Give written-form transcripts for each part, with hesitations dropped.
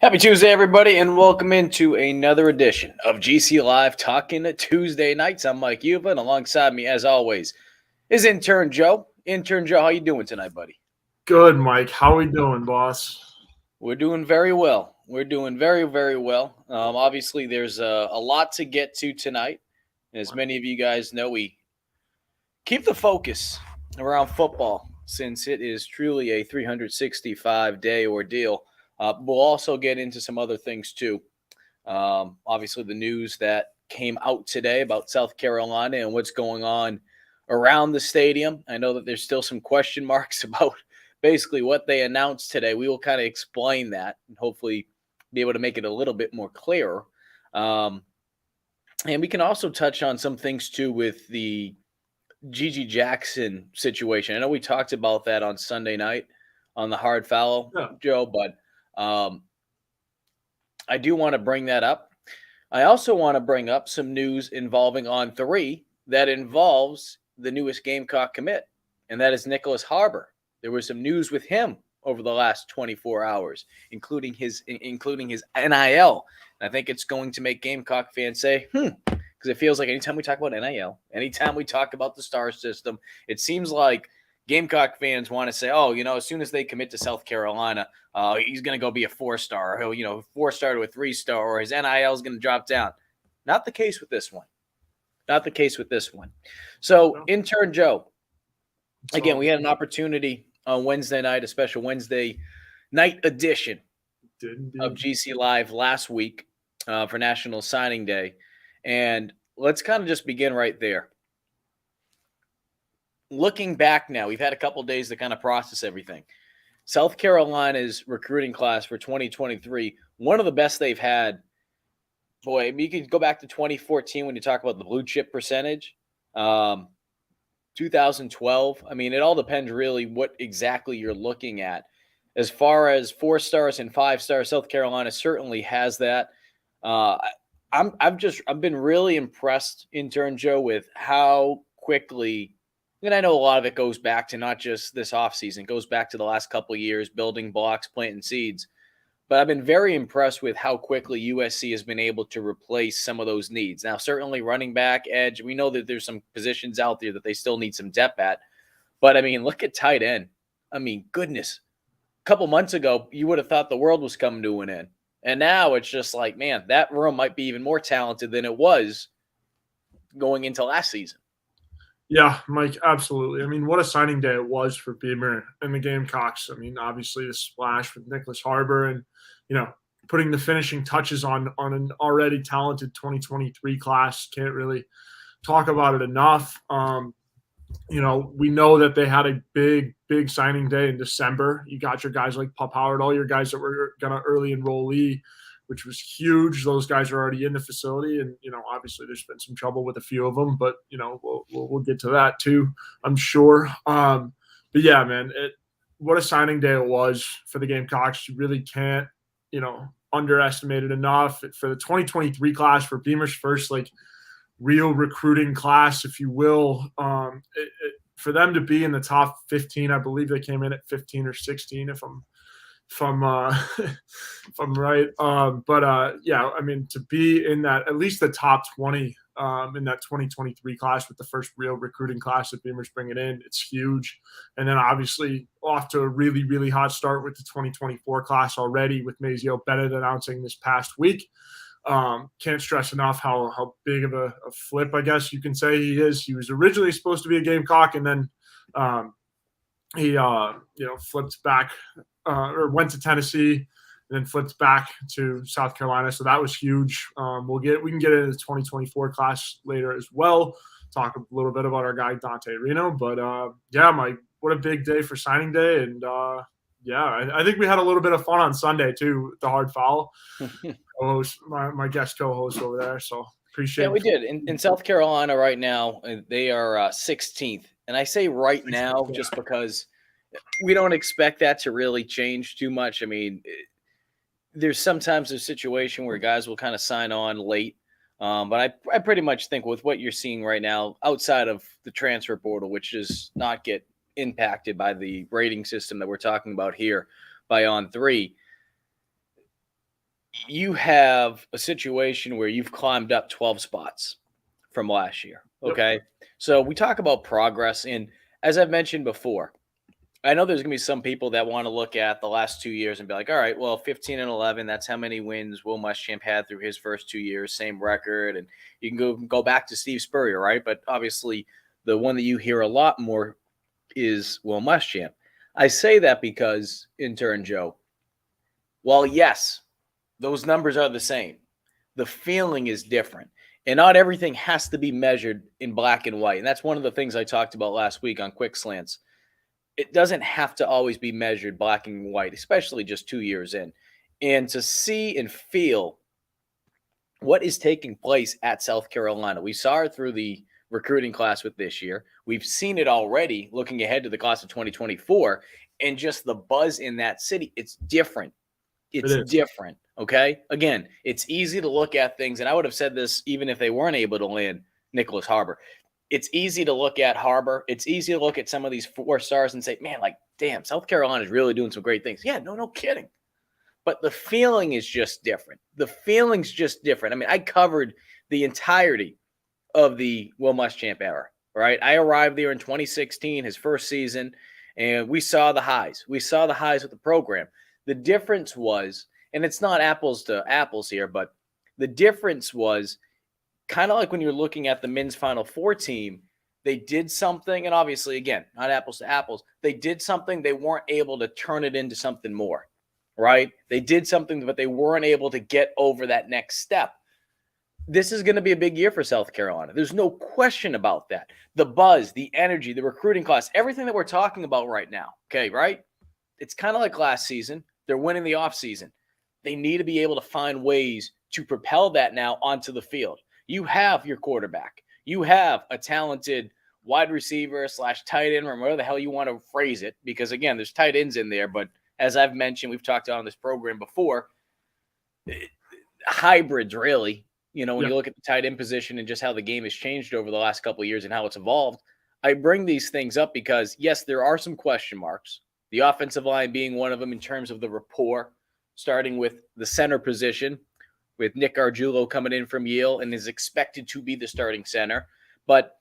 Happy Tuesday, everybody, and welcome into another edition of GC Live Talking Tuesday Nights. I'm Mike Yuba, and alongside me, as always, is Intern Joe. Intern Joe, how you doing tonight, buddy? Good, Mike. How we doing, boss? We're doing very well. We're doing very, very well. Obviously, there's a lot to get to tonight. As many of you guys know, we keep the focus around football since it is truly a 365-day ordeal. We'll also get into some other things too. Obviously, the news that came out today about South Carolina and what's going on around the stadium. I know that there's still some question marks about basically what they announced today. We will kind of explain that and hopefully be able to make it a little bit more clear. And we can also touch on some things too with the Gigi Jackson situation. I know we talked about that on Sunday night on the Hard Foul, Joe, but I do want to bring that up. I also want to bring up some news involving On3 that involves the newest Gamecock commit, and that is Nicholas Harbor. There was some news with him over the last 24 hours, including his NIL. And I think it's going to make Gamecock fans say, because it feels like anytime we talk about NIL, anytime we talk about the star system, it seems like Gamecock fans want to say, oh, as soon as they commit to South Carolina, he's going to go be a 4-star, or he'll, 4-star to a 3-star, or his NIL is going to drop down. Not the case with this one. Not the case with this one. So, Intern Joe, again, we had an opportunity on Wednesday night, a special Wednesday night edition of GC Live last week for National Signing Day. And let's kind of just begin right there. Looking back now, we've had a couple of days to kind of process everything. South Carolina's recruiting class for 2023, one of the best they've had. Boy, you can go back to 2014 when you talk about the blue chip percentage. 2012. I mean, it all depends really what exactly you're looking at. As far as 4-stars and 5-stars, South Carolina certainly has that. I've been really impressed, Intern Joe, with how quickly. And I know a lot of it goes back to not just this offseason. It goes back to the last couple of years, building blocks, planting seeds. But I've been very impressed with how quickly USC has been able to replace some of those needs. Now, certainly running back, edge, we know that there's some positions out there that they still need some depth at. But, I mean, look at tight end. I mean, goodness. A couple months ago, you would have thought the world was coming to an end. And now it's just like, man, that room might be even more talented than it was going into last season. Yeah, Mike, absolutely. I mean, what a signing day it was for Beamer and the Gamecocks. I mean, obviously the splash with Nicholas Harbor and, putting the finishing touches on an already talented 2023 class. Can't really talk about it enough. We know that they had a big signing day in December. You got your guys like Pup Howard, all your guys that were going to early enrollee, which was huge. Those guys are already in the facility. And, obviously there's been some trouble with a few of them, but, we'll get to that too, I'm sure. But yeah, man, what a signing day it was for the Gamecocks. You really can't, underestimate it enough. For the 2023 class, for Beamer's first, real recruiting class, if you will, for them to be in the top 15, I believe they came in at 15 or 16, if I'm right. Yeah, I mean, to be in that, at least the top 20 in that 2023 class with the first real recruiting class that Beamer's bringing in, it's huge. And then obviously off to a really, really hot start with the 2024 class already, with Mazio Bennett announcing this past week. Can't stress enough how big of a flip, I guess you can say, he is. He was originally supposed to be a Gamecock, and then he flipped back or went to Tennessee and then flipped back to South Carolina. So that was huge. We can get into the 2024 class later as well. Talk a little bit about our guy Dante Reno, but yeah, Mike, what a big day for signing day. And yeah, I think we had a little bit of fun on Sunday too, with the Hard Foul. Co-host, my guest co-host over there. So appreciate it. Yeah, we did. In South Carolina right now, they are 16th. And I say right now just because we don't expect that to really change too much. I mean, there's sometimes a situation where guys will kind of sign on late. But I pretty much think with what you're seeing right now, outside of the transfer portal, which does not get impacted by the rating system that we're talking about here by On3, you have a situation where you've climbed up 12 spots from last year. Yep. Okay. So we talk about progress. And as I've mentioned before, I know there's going to be some people that want to look at the last 2 years and be like, all right, well, 15 and 11, that's how many wins Will Muschamp had through his first 2 years, same record. And you can go back to Steve Spurrier, right? But obviously, the one that you hear a lot more is Will Muschamp. I say that because, intern Joe, while yes, those numbers are the same, the feeling is different. And not everything has to be measured in black and white. And that's one of the things I talked about last week on Quick Slants. It doesn't have to always be measured black and white, especially just 2 years in. And to see and feel what is taking place at South Carolina, we saw it through the recruiting class with this year. We've seen it already looking ahead to the class of 2024, and just the buzz in that city. It's different. It It's is. different. Okay. Again, it's easy to look at things, and I would have said this even if they weren't able to land Nicholas Harbor. It's easy to look at Harbor. It's easy to look at some of these 4 stars and say, man, like, damn, South Carolina is really doing some great things. Yeah, no kidding. But the feeling is just different. The feeling's just different. I mean, I covered the entirety of the Will Muschamp era, right? I arrived there in 2016, his first season, and we saw the highs. We saw the highs with the program. The difference was, and it's not apples to apples here, but the difference was kind of like when you're looking at the men's Final Four team, they did something, and obviously, again, not apples to apples, they did something, they weren't able to turn it into something more, right? They did something, but they weren't able to get over that next step. This is going to be a big year for South Carolina. There's no question about that. The buzz, the energy, the recruiting class, everything that we're talking about right now, okay, right? It's kind of like last season. They're winning the offseason. They need to be able to find ways to propel that now onto the field. You have your quarterback. You have a talented wide receiver / tight end, or whatever the hell you want to phrase it, because, again, there's tight ends in there. But as I've mentioned, we've talked about on this program before, hybrids, really. When Yeah. you look at the tight end position and just how the game has changed over the last couple of years and how it's evolved, I bring these things up because, yes, there are some question marks. The offensive line being one of them in terms of the rapport, starting with the center position, with Nick Argiulo coming in from Yale and is expected to be the starting center. But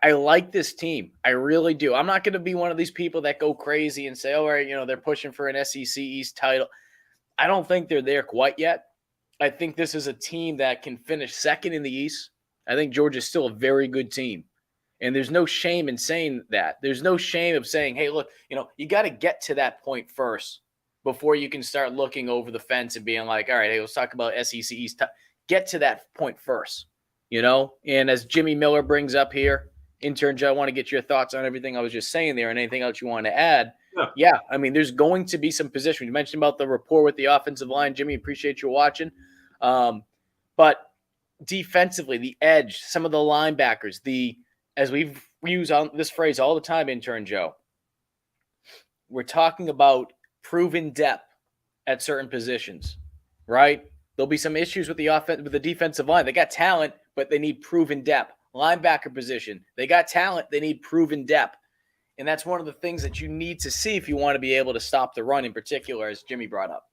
I like this team. I really do. I'm not going to be one of these people that go crazy and say, all right, they're pushing for an SEC East title. I don't think they're there quite yet. I think this is a team that can finish second in the East. I think Georgia's still a very good team. And there's no shame in saying that. There's no shame of saying, hey, look, you got to get to that point first before you can start looking over the fence and being like, all right, hey, let's talk about SEC East. Get to that point first, And as Jimmy Miller brings up here, intern Joe, I want to get your thoughts on everything I was just saying there and anything else you want to add. Yeah. Yeah, I mean, there's going to be some position. You mentioned about the rapport with the offensive line. Jimmy, appreciate you watching. But defensively, the edge, some of the linebackers, as we've used on this phrase all the time, intern Joe, we're talking about proven depth at certain positions, right? There'll be some issues with the defensive line. They got talent, but they need proven depth. Linebacker position, they got talent, they need proven depth. And that's one of the things that you need to see if you want to be able to stop the run in particular, as Jimmy brought up.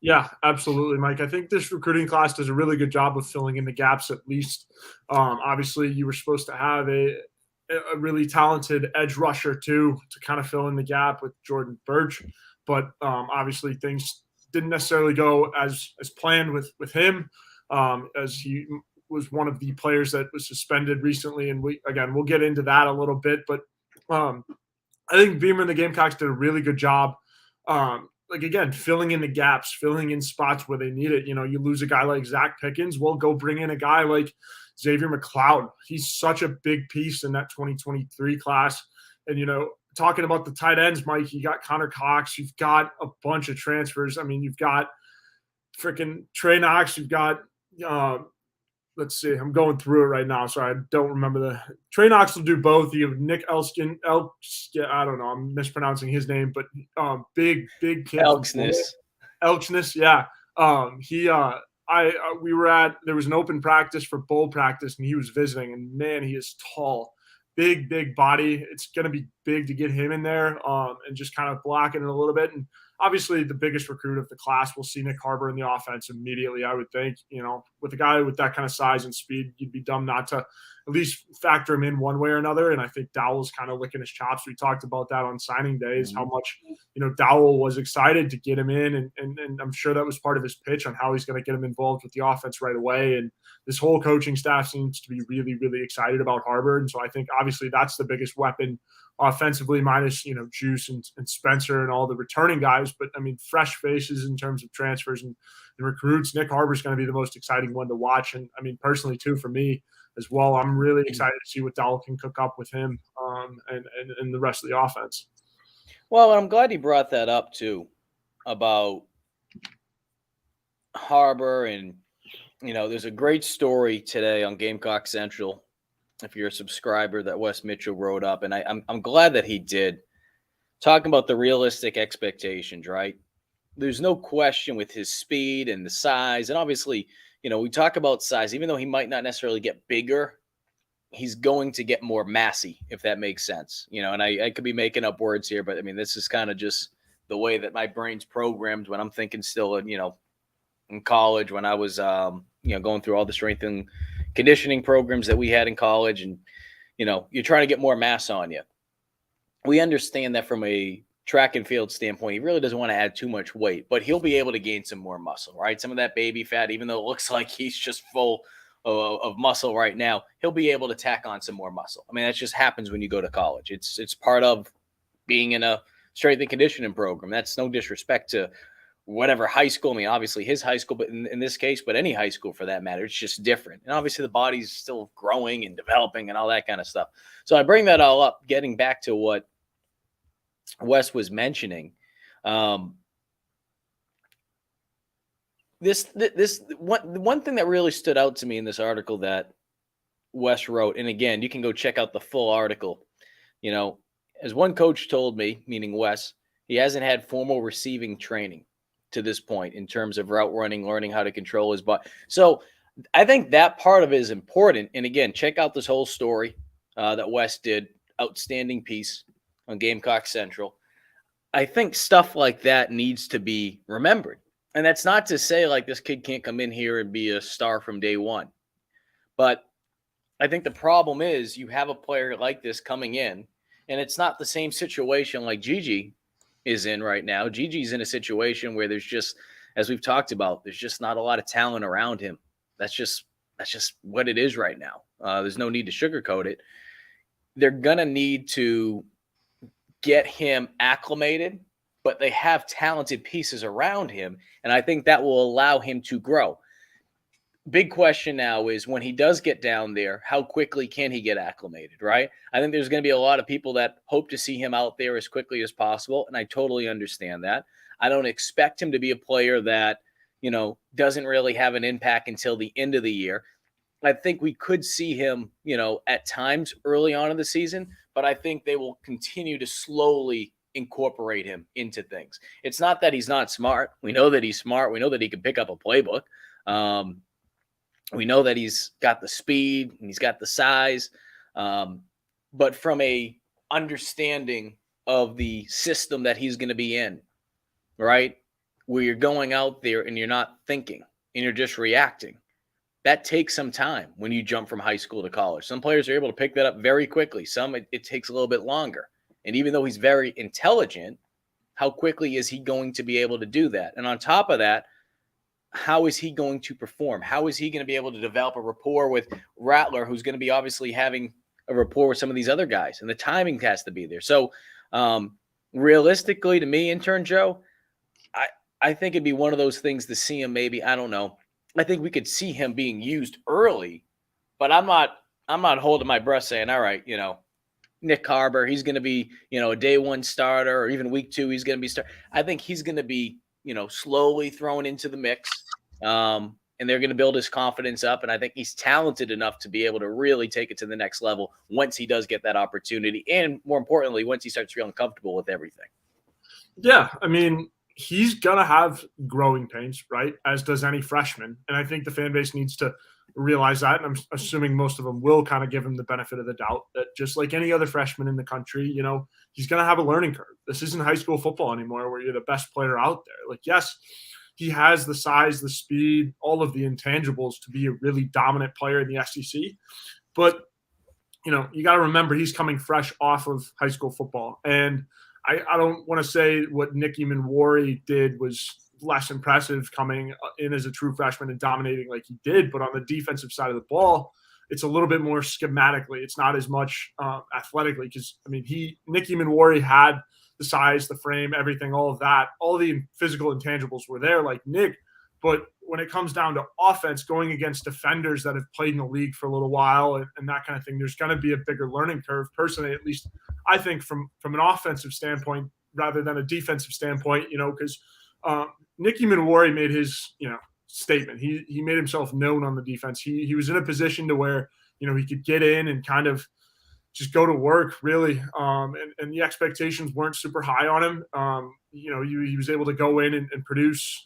Yeah, absolutely, Mike. I think this recruiting class does a really good job of filling in the gaps at least. Obviously, you were supposed to have a really talented edge rusher too to kind of fill in the gap with Jordan Birch, but obviously things didn't necessarily go as planned with him, as he was one of the players that was suspended recently, and we'll get into that a little bit, but I think Beamer and the Gamecocks did a really good job. Filling in the gaps, filling in spots where they need it. You lose a guy like Zach Pickens, well, go bring in a guy like Xavier McLeod. He's such a big piece in that 2023 class. And, talking about the tight ends, Mike, you got Connor Cox. You've got a bunch of transfers. I mean, you've got freaking Trey Knox. You've got let's see, I'm going through it right now, so I don't remember the Trey Knox will do both. You have Nick Elskin, I don't know, I'm mispronouncing his name, but big kid. Elksness, yeah. There was an open practice for bowl practice, and he was visiting, and man, he is tall, big body. It's going to be big to get him in there, and just kind of blocking it a little bit. And obviously the biggest recruit of the class. We'll see Nick Harbor in the offense immediately, I would think. With a guy with that kind of size and speed, you'd be dumb not to at least factor him in one way or another. And I think Dowell's kind of licking his chops. We talked about that on signing days, how much, Dowell was excited to get him in. And I'm sure that was part of his pitch on how he's going to get him involved with the offense right away. And this whole coaching staff seems to be really, really excited about Harbor. And so I think obviously that's the biggest weapon offensively, minus, Juice and Spencer and all the returning guys. But I mean, fresh faces in terms of transfers and recruits. Nick Harbor is going to be the most exciting one to watch. And I mean, personally too, for me as well, I'm really excited to see what Dowell can cook up with him and the rest of the offense. Well, I'm glad you brought that up too, about Harbor. And there's a great story today on Gamecock Central, if you're a subscriber, that Wes Mitchell wrote up, and I'm glad that he did, talking about the realistic expectations, right? There's no question with his speed and the size, and obviously, we talk about size, even though he might not necessarily get bigger, he's going to get more massy, if that makes sense. And I could be making up words here, but I mean, this is kind of just the way that my brain's programmed when I'm thinking still, in college, when I was, going through all the strength and conditioning programs that we had in college. And, you're trying to get more mass on you. We understand that from a track and field standpoint, he really doesn't want to add too much weight, but he'll be able to gain some more muscle, right? Some of that baby fat, even though it looks like he's just full of muscle right now, he'll be able to tack on some more muscle. I mean, that just happens when you go to college. It's part of being in a strength and conditioning program. That's no disrespect to whatever high school. I mean, obviously his high school, but in this case, but any high school for that matter, it's just different. And obviously the body's still growing and developing and all that kind of stuff. So I bring that all up, getting back to what Wes was mentioning. This one thing that really stood out to me in this article that Wes wrote, and again, you can go check out the full article. As one coach told me, meaning Wes, he hasn't had formal receiving training to this point in terms of route running, learning how to control his butt. So I think that part of it is important. And again, check out this whole story that Wes did. Outstanding piece on Gamecock Central. I think stuff like that needs to be remembered. And that's not to say like this kid can't come in here and be a star from day one. But I think the problem is you have a player like this coming in, and it's not the same situation like Gigi is in right now. Gigi's in a situation where there's just, as we've talked about, there's just not a lot of talent around him. That's just what it is right now. There's no need to sugarcoat it. They're going to need to get him acclimated, but they have talented pieces around him, and I think that will allow him to grow. Big question now is when he does get down there, how quickly can he get acclimated, right? I think there's going to be a lot of people that hope to see him out there as quickly as possible, and I totally understand that. I don't expect him to be a player that, doesn't really have an impact until the end of the year. I think we could see him, at times early on in the season, but I think they will continue to slowly incorporate him into things. It's not that he's not smart. We know that he's smart. We know that he can pick up a playbook. We know that he's got the speed and he's got the size. But from a understanding of the system that he's going to be in, right, where you're going out there and you're not thinking and you're just reacting, that takes some time when you jump from high school to college. Some players are able to pick that up very quickly. Some, it takes a little bit longer. And even though he's very intelligent, how quickly is he going to be able to do that? And on top of that, how is he going to perform? How is he going to be able to develop a rapport with Rattler, who's going to be obviously having a rapport with some of these other guys? And the timing has to be there. So realistically, to me, intern Joe, I think it'd be one of those things to see him maybe, I don't know. I think we could see him being used early, but I'm not holding my breath saying, all right, Nick Harbor, he's going to be, a day one starter, or even week 2, he's going to be I think he's going to be, slowly thrown into the mix. And they're going to build his confidence up. And I think he's talented enough to be able to really take it to the next level once he does get that opportunity. And more importantly, once he starts feeling comfortable with everything. Yeah. I mean, he's going to have growing pains, right? As does any freshman. And I think the fan base needs to realize that, and I'm assuming most of them will kind of give him the benefit of the doubt that just like any other freshman in the country, he's going to have a learning curve. This isn't high school football anymore where you're the best player out there. Like, yes, he has the size, the speed, all of the intangibles to be a really dominant player in the SEC, but you got to remember he's coming fresh off of high school football. And I don't want to say what Nicky Minwari did was less impressive coming in as a true freshman and dominating like he did. But on the defensive side of the ball, it's a little bit more schematically. It's not as much athletically because, Nicky Minwari had the size, the frame, everything, all of that. All of the physical intangibles were there like Nick. But when it comes down to offense, going against defenders that have played in the league for a little while and that kind of thing, there's going to be a bigger learning curve. Personally, at least I think from an offensive standpoint rather than a defensive standpoint, because Nicky Minwari made his, statement. He made himself known on the defense. He was in a position to where, he could get in and kind of just go to work really. And the expectations weren't super high on him. He was able to go in and produce,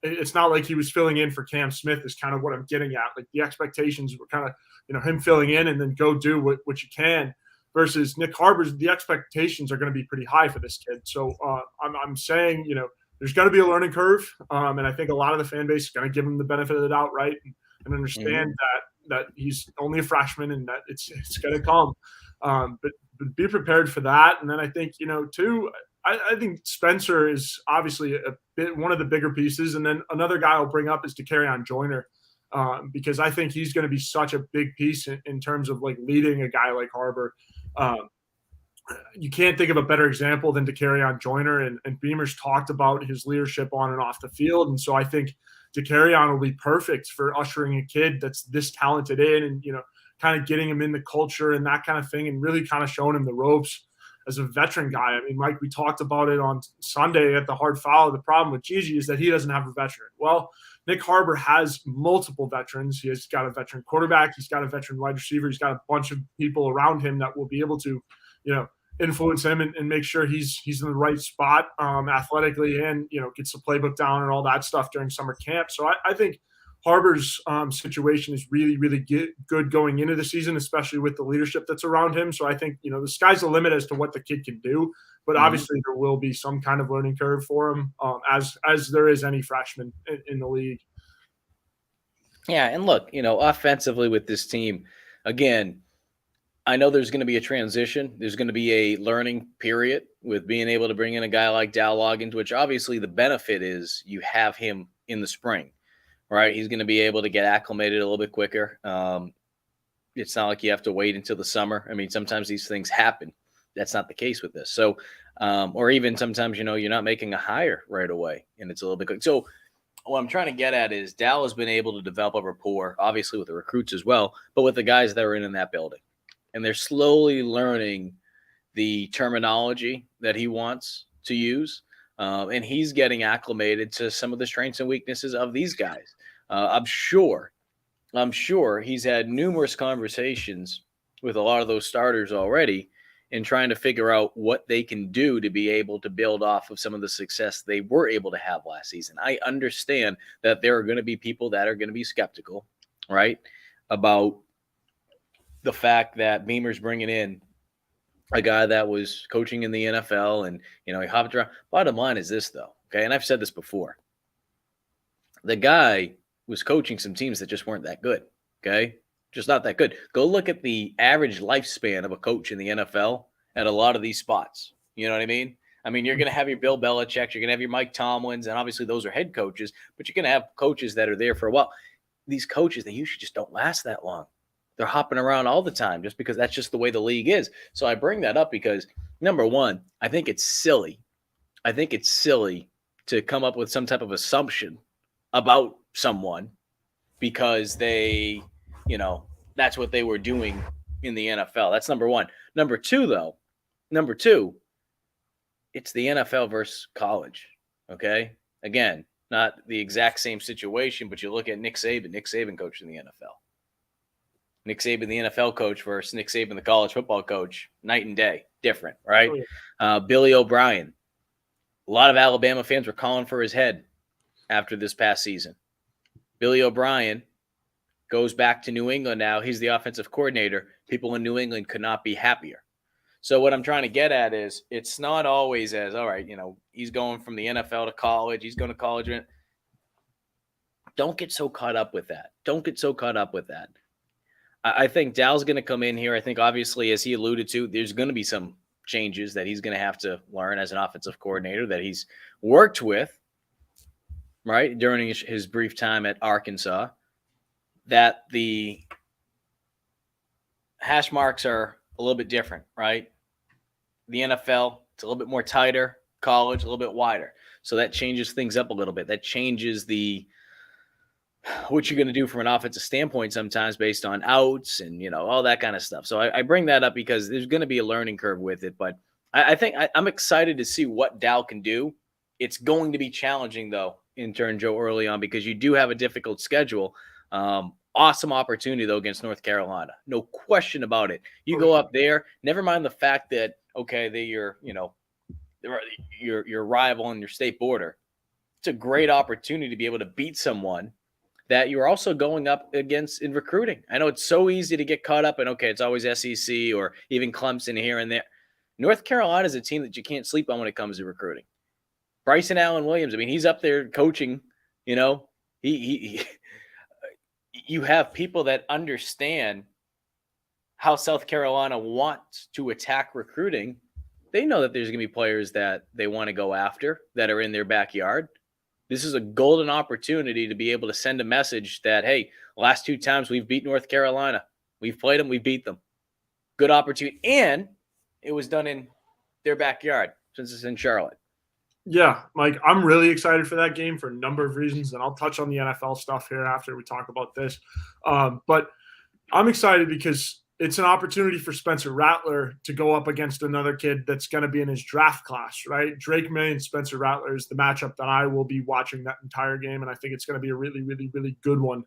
it's not like he was filling in for Cam Smith is kind of what I'm getting at. Like the expectations were kind of, him filling in and then go do what you can versus Nick Harbor's. The expectations are going to be pretty high for this kid. So I'm saying, there's going to be a learning curve. And I think a lot of the fan base is going to give him the benefit of the doubt, right? And understand that he's only a freshman and that it's going to come. But be prepared for that. And then I think, too, I think Spencer is obviously one of the bigger pieces. And then another guy I'll bring up is Dakarrion Joyner, because I think he's going to be such a big piece in terms of like leading a guy like Harbor. You can't think of a better example than Dakarrion Joyner, and Beamer's talked about his leadership on and off the field. And so I think Dakarrion will be perfect for ushering a kid that's this talented in and, kind of getting him in the culture and that kind of thing and really kind of showing him the ropes as a veteran guy. Mike, we talked about it on Sunday at the hard foul. The problem with Gigi is that he doesn't have a veteran. Well, Nick Harbor has multiple veterans. He has got a veteran quarterback. He's got a veteran wide receiver. He's got a bunch of people around him that will be able to, influence him and make sure he's in the right spot athletically and, gets the playbook down and all that stuff during summer camp. So I think Harbor's situation is really, really good going into the season, especially with the leadership that's around him. So I think, the sky's the limit as to what the kid can do. But obviously there will be some kind of learning curve for him as there is any freshman in the league. Yeah, and look, offensively with this team, again, I know there's going to be a transition. There's going to be a learning period with being able to bring in a guy like Dow Loggins, which obviously the benefit is you have him in the spring. Right, he's going to be able to get acclimated a little bit quicker. It's not like you have to wait until the summer. Sometimes these things happen. That's not the case with this. So, or even sometimes, you're not making a hire right away, and it's a little bit quick. So, what I'm trying to get at is Dow has been able to develop a rapport, obviously with the recruits as well, but with the guys that are in that building, and they're slowly learning the terminology that he wants to use. And he's getting acclimated to some of the strengths and weaknesses of these guys. I'm sure he's had numerous conversations with a lot of those starters already in trying to figure out what they can do to be able to build off of some of the success they were able to have last season. I understand that there are going to be people that are going to be skeptical, right, about the fact that Beamer's bringing in a guy that was coaching in the NFL and, he hopped around. Bottom line is this, though, okay, and I've said this before. The guy was coaching some teams that just weren't that good, okay? Just not that good. Go look at the average lifespan of a coach in the NFL at a lot of these spots. You know what I mean? You're going to have your Bill Belichick, you're going to have your Mike Tomlins, and obviously those are head coaches, but you're going to have coaches that are there for a while. These coaches, they usually just don't last that long. They're hopping around all the time just because that's just the way the league is. So I bring that up because, number one, I think it's silly. To come up with some type of assumption about someone because they, that's what they were doing in the NFL. That's number one. Number two, it's the NFL versus college, okay? Again, not the exact same situation, but you look at Nick Saban coached in the NFL. Nick Saban, the NFL coach, versus Nick Saban, the college football coach, night and day, different, right? Oh, yeah. Billy O'Brien. A lot of Alabama fans were calling for his head after this past season. Billy O'Brien goes back to New England now. He's the offensive coordinator. People in New England could not be happier. So what I'm trying to get at is it's not always as, all right, he's going from the NFL to college. He's going to college. Don't get so caught up with that. Don't get so caught up with that. I think Dal's going to come in here. I think, obviously, as he alluded to, there's going to be some changes that he's going to have to learn as an offensive coordinator that he's worked with, right, during his brief time at Arkansas, that the hash marks are a little bit different, right? The NFL, it's a little bit more tighter, college, a little bit wider. So that changes things up a little bit. That changes what you're going to do from an offensive standpoint sometimes based on outs and, all that kind of stuff. So I bring that up because there's going to be a learning curve with it. But I think I'm excited to see what Dal can do. It's going to be challenging, though, intern Joe, early on, because you do have a difficult schedule. Awesome opportunity, though, against North Carolina. No question about it. You go up there, never mind the fact that, okay, they're your rival on your state border. It's a great opportunity to be able to beat someone that you're also going up against in recruiting. I know it's so easy to get caught up in, okay, it's always SEC or even Clemson here and there. North Carolina is a team that you can't sleep on when it comes to recruiting. Bryson Allen Williams, I mean, he's up there coaching, he you have people that understand how South Carolina wants to attack recruiting. They know that there's going to be players that they want to go after that are in their backyard. This is a golden opportunity to be able to send a message that, hey, last 2 times we've beat North Carolina. We've played them. We beat them. Good opportunity. And it was done in their backyard since it's in Charlotte. Yeah, Mike, I'm really excited for that game for a number of reasons, and I'll touch on the NFL stuff here after we talk about this. But I'm excited because it's an opportunity for Spencer Rattler to go up against another kid that's going to be in his draft class, right? Drake May and Spencer Rattler is the matchup that I will be watching that entire game, and I think it's going to be a really, really, really good one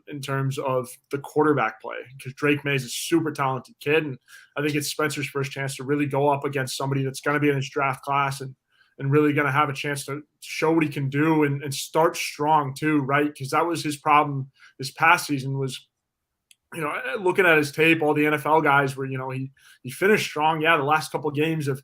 in terms of the quarterback play, because Drake May is a super talented kid, and I think it's Spencer's first chance to really go up against somebody that's going to be in his draft class and really going to have a chance to show what he can do and start strong too, right? Because that was his problem this past season was, looking at his tape, all the NFL guys were, he finished strong. Yeah, the last couple of games of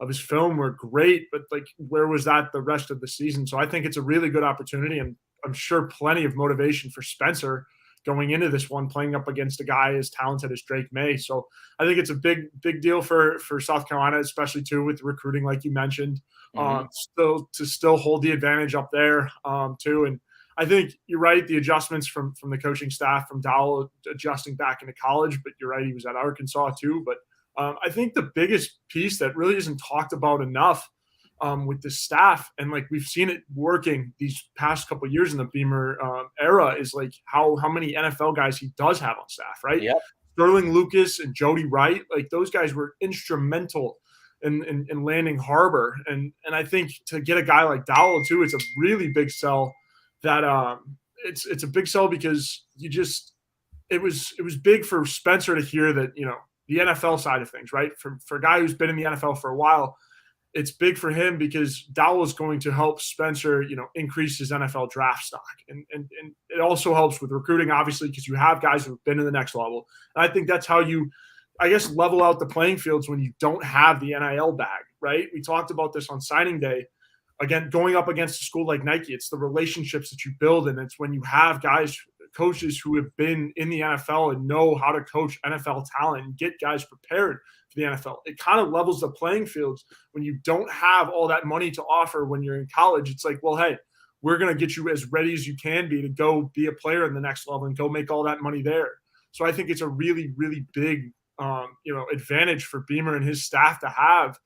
his film were great, but like, where was that the rest of the season? So I think it's a really good opportunity, and I'm sure plenty of motivation for Spencer going into this one, playing up against a guy as talented as Drake May. So I think it's a big deal for South Carolina, especially too with recruiting, like you mentioned, still hold the advantage up there too. And I think you're right. The adjustments from the coaching staff, from Dowell adjusting back into college, but you're right. He was at Arkansas too. But I think the biggest piece that really isn't talked about enough with the staff, and like we've seen it working these past couple of years in the Beamer era, is like how many NFL guys he does have on staff, right? Yep. Sterling Lucas and Jody Wright, like those guys were instrumental in landing Harbor, and I think to get a guy like Dowell too, it's a really big sell. That it's a big sell because it was big for Spencer to hear that the NFL side of things, right? For a guy who's been in the NFL for a while, it's big for him because Dowell is going to help Spencer, increase his NFL draft stock. And it also helps with recruiting, obviously, because you have guys who have been in the next level. And I think that's how you, I guess, level out the playing fields when you don't have the NIL bag, right? We talked about this on signing day. Again, going up against a school like Nike, it's the relationships that you build. And it's when you have coaches who have been in the NFL and know how to coach NFL talent and get guys prepared for the NFL. It kind of levels the playing fields when you don't have all that money to offer when you're in college. It's like, well, hey, we're going to get you as ready as you can be to go be a player in the next level and go make all that money there. So I think it's a really, really big, advantage for Beamer and his staff to have,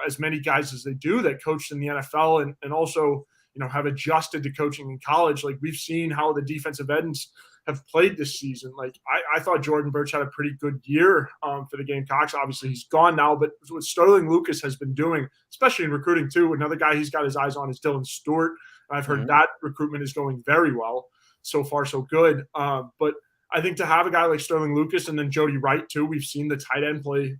as many guys as they do that coached in the NFL and also, have adjusted to coaching in college. Like we've seen how the defensive ends have played this season. Like I thought Jordan Birch had a pretty good year for the Gamecocks. Obviously he's gone now, but what Sterling Lucas has been doing, especially in recruiting too, another guy he's got his eyes on is Dylan Stewart. I've heard that recruitment is going very well. So far, so good. But I think to have a guy like Sterling Lucas and then Jody Wright too, we've seen the tight end play,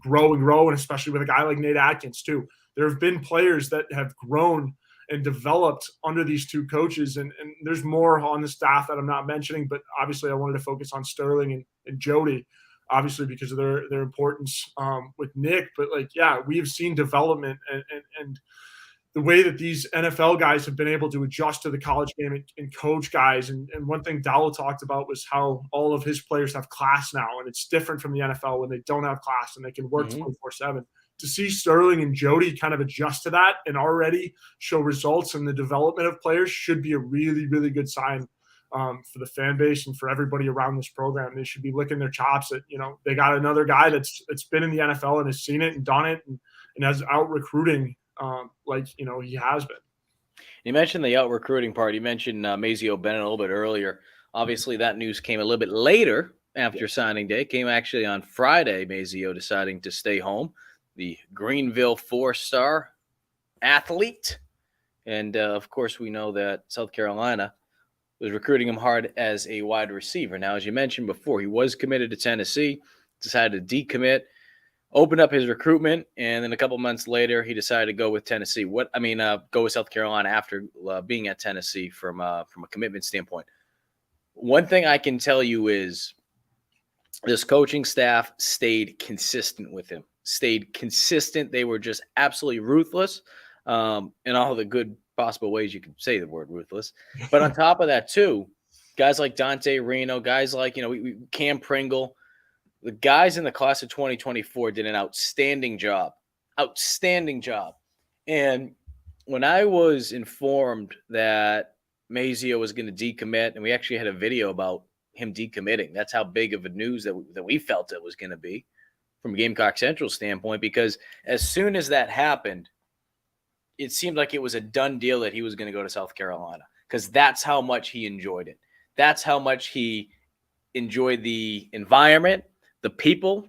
grow, and especially with a guy like Nate Atkins too. There have been players that have grown and developed under these two coaches. And there's more on the staff that I'm not mentioning, but obviously I wanted to focus on Sterling and Jody, obviously because of their importance with Nick. But like, yeah, we've seen development and the way that these NFL guys have been able to adjust to the college game and coach guys. And one thing Dowell talked about was how all of his players have class now, and it's different from the NFL when they don't have class and they can work 24/7. To see Sterling and Jody kind of adjust to that and already show results in the development of players should be a really, really good sign for the fan base and for everybody around this program. They should be licking their chops that, they got another guy that's been in the NFL and has seen it and done it and has out recruiting he has been. You mentioned the out recruiting part. You mentioned Mazio Bennett a little bit earlier. Obviously, that news came a little bit later after signing day. It came actually on Friday, Mazio deciding to stay home. The Greenville 4-star athlete. And, of course, we know that South Carolina was recruiting him hard as a wide receiver. Now, as you mentioned before, he was committed to Tennessee, decided to decommit, opened up his recruitment, and then a couple months later, he decided to go with Tennessee. Go with South Carolina after being at Tennessee from a commitment standpoint. One thing I can tell you is this coaching staff stayed consistent with him. Stayed consistent. They were just absolutely ruthless in all the good possible ways you can say the word ruthless. But on top of that, too, guys like Dante Reno, guys like Cam Pringle. The guys in the class of 2024 did an outstanding job. Outstanding job. And when I was informed that Mazio was going to decommit, and we actually had a video about him decommitting, that's how big of a news that we felt it was going to be from a Gamecock Central standpoint, because as soon as that happened, it seemed like it was a done deal that he was going to go to South Carolina, because that's how much he enjoyed it. That's how much he enjoyed the environment, the people,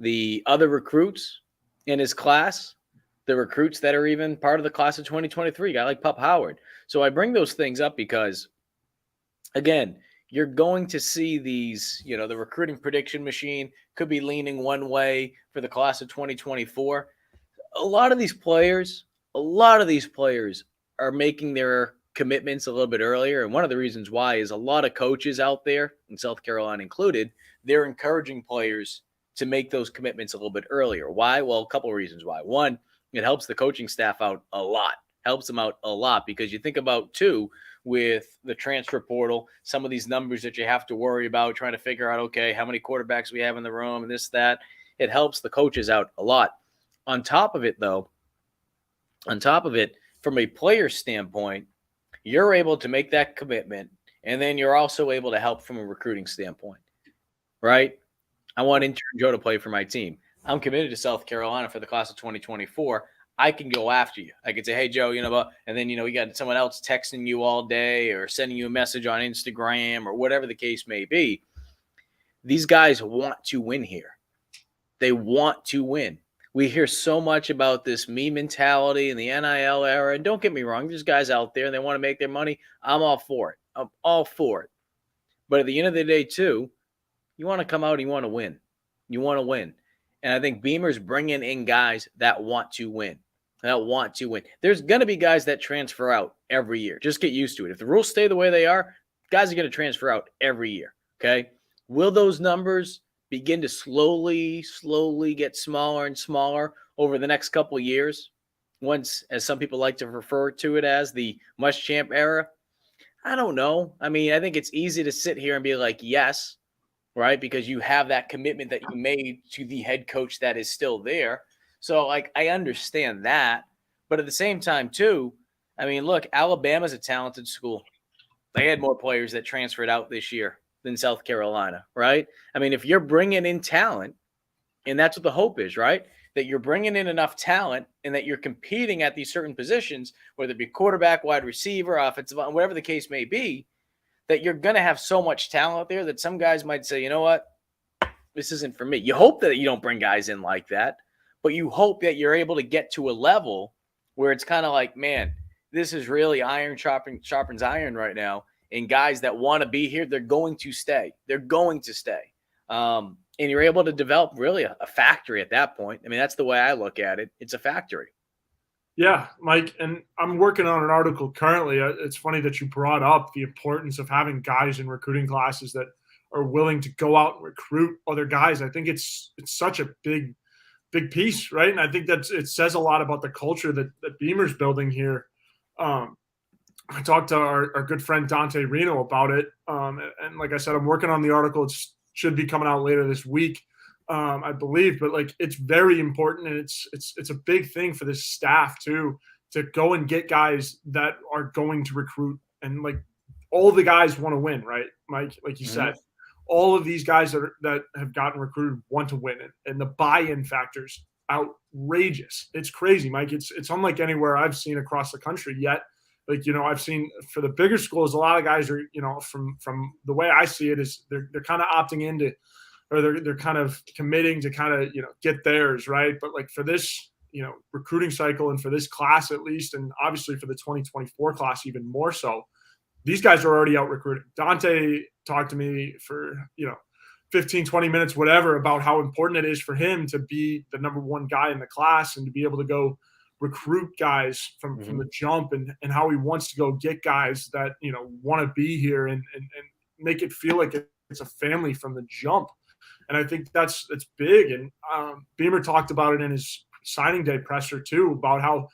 the other recruits in his class, the recruits that are even part of the class of 2023, a guy like Pup Howard. So I bring those things up because, again, you're going to see these, the recruiting prediction machine could be leaning one way for the class of 2024. A lot of these players are making their commitments a little bit earlier. And one of the reasons why is a lot of coaches out there, and South Carolina included, they're encouraging players to make those commitments a little bit earlier. Why? Well, a couple of reasons why. One, it helps the coaching staff out a lot. Helps them out a lot because you think about, too, with the transfer portal, some of these numbers that you have to worry about, trying to figure out, okay, how many quarterbacks we have in the room and this, that. It helps the coaches out a lot. On top of it, from a player standpoint, you're able to make that commitment, and then you're also able to help from a recruiting standpoint, right? I want intern Joe to play for my team. I'm committed to South Carolina for the class of 2024. I can go after you. I could say, hey, Joe, and then, you got someone else texting you all day or sending you a message on Instagram or whatever the case may be. These guys want to win here. They want to win. We hear so much about this me mentality and the NIL era. And don't get me wrong, there's guys out there and they want to make their money. I'm all for it. I'm all for it. But at the end of the day, too, you want to come out and you want to win. You want to win. And I think Beamer's bringing in guys that want to win. There's going to be guys that transfer out every year. Just get used to it. If the rules stay the way they are, guys are going to transfer out every year. Okay? Will those numbers begin to slowly get smaller and smaller over the next couple of years? Once, as some people like to refer to it as, the Muschamp era? I don't know. I mean, I think it's easy to sit here and be like, yes, right? Because you have that commitment that you made to the head coach that is still there. So, I understand that. But at the same time, too, I mean, look, Alabama's a talented school. They had more players that transferred out this year than South Carolina, right? I mean, if you're bringing in talent, and that's what the hope is, right? That you're bringing in enough talent and that you're competing at these certain positions, whether it be quarterback, wide receiver, offensive, whatever the case may be, that you're going to have so much talent out there that some guys might say, you know what, this isn't for me. You hope that you don't bring guys in like that, but you hope that you're able to get to a level where it's kind of like, man, this is really iron sharpens iron right now. And guys that want to be here, they're going to stay. And you're able to develop really a factory at that point. I mean, that's the way I look at it. It's a factory. Yeah, Mike, and I'm working on an article currently. It's funny that you brought up the importance of having guys in recruiting classes that are willing to go out and recruit other guys. I think it's such a big piece, right? And I think it says a lot about the culture that Beamer's building here. Um, I talked to our good friend Dante Reno about it, and like I said, I'm working on the article. It should be coming out later this week, I believe. But like, it's very important, and it's a big thing for this staff too, to go and get guys that are going to recruit, and like all the guys want to win, right, Mike? Like you said, all of these guys that have gotten recruited want to win, and the buy-in factors outrageous. It's crazy, Mike. It's unlike anywhere I've seen across the country yet. Like, I've seen for the bigger schools, a lot of guys are, from the way I see it, is they're kind of opting into, or they're kind of committing to kind of, get theirs, right? But like for this, recruiting cycle, and for this class at least, and obviously for the 2024 class even more so, these guys are already out recruiting. Dante talked to me for, 15, 20 minutes, whatever, about how important it is for him to be the number one guy in the class and to be able to go recruit guys from the jump, and how he wants to go get guys that, want to be here, and make it feel like it's a family from the jump. And I think that's big. And Beamer talked about it in his signing day presser too, about how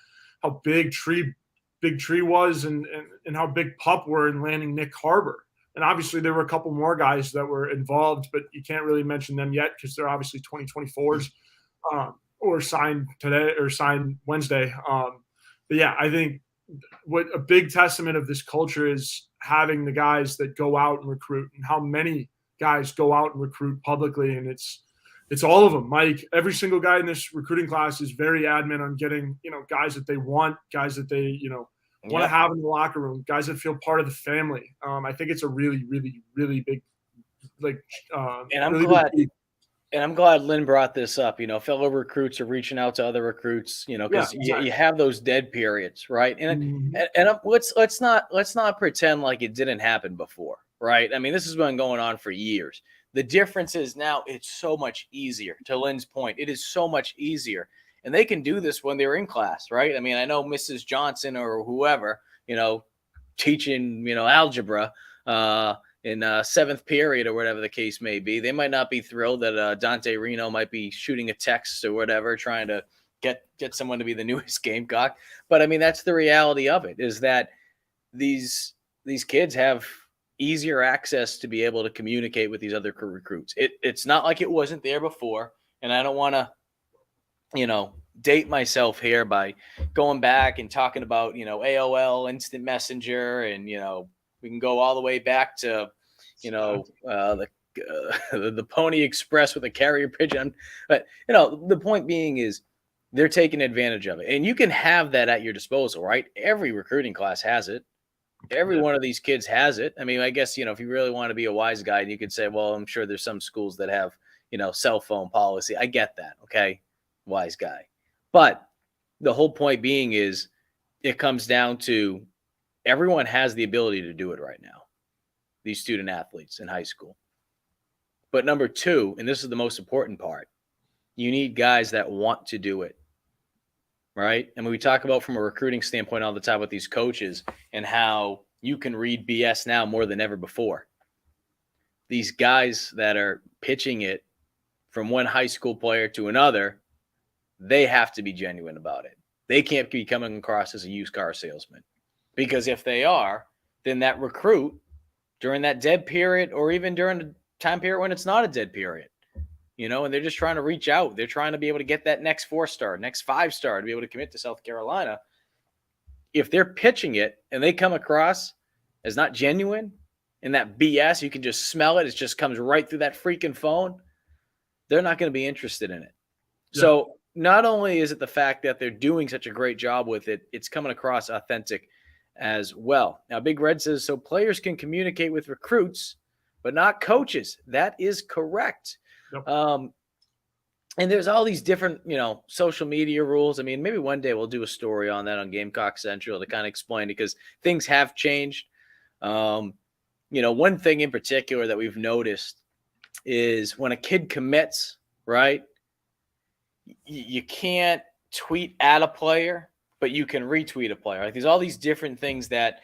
big Tree was, and how big Pup were in landing Nick Harbor. And obviously there were a couple more guys that were involved, but you can't really mention them yet because they're obviously 2024s. Or signed today or signed Wednesday. But yeah, I think what a big testament of this culture is having the guys that go out and recruit, and how many guys go out and recruit publicly. And it's all of them, Mike. Every single guy in this recruiting class is very adamant on getting, guys that they want, guys that they, want to have in the locker room, guys that feel part of the family. I think it's a really, really, really big, like, and I'm really glad. big. And I'm glad Lynn brought this up. Fellow recruits are reaching out to other recruits. Because you have those dead periods, right? And let's not pretend like it didn't happen before, right? I mean, this has been going on for years. The difference is now it's so much easier. To Lynn's point, it is so much easier, and they can do this when they're in class, right? I mean, I know Mrs. Johnson or whoever, teaching, algebra. In seventh period or whatever the case may be, they might not be thrilled that Dante Reno might be shooting a text or whatever, trying to get someone to be the newest Gamecock. But I mean, that's the reality of it, is that these kids have easier access to be able to communicate with these other recruits. It's not like it wasn't there before, and I don't want to, date myself here by going back and talking about, AOL, Instant Messenger, and, we can go all the way back to, the Pony Express with a carrier pigeon. But, the point being is they're taking advantage of it. And you can have that at your disposal, right? Every recruiting class has it. Every one of these kids has it. I mean, I guess, if you really want to be a wise guy, you could say, well, I'm sure there's some schools that have, cell phone policy. I get that. Okay. Wise guy. But the whole point being is it comes down to everyone has the ability to do it right now, these student athletes in high school. But number two, and this is the most important part, you need guys that want to do it, right? And when we talk about from a recruiting standpoint all the time with these coaches and how you can read BS now more than ever before. These guys that are pitching it from one high school player to another, they have to be genuine about it. They can't be coming across as a used car salesman. Because if they are, then that recruit during that dead period, or even during the time period when it's not a dead period, and they're just trying to reach out. They're trying to be able to get that next 4-star, next 5-star to be able to commit to South Carolina. If they're pitching it and they come across as not genuine, and that BS, you can just smell it. It just comes right through that freaking phone. They're not going to be interested in it. Yeah. So not only is it the fact that they're doing such a great job with it, it's coming across authentic as well. Now, Big Red says, so players can communicate with recruits, but not coaches. That is correct. Yep. And there's all these different, social media rules. I mean, maybe one day we'll do a story on that on Gamecock Central to kind of explain it, because things have changed. One thing in particular that we've noticed is when a kid commits, right, you can't tweet at a player but you can retweet a player. Like there's all these different things that,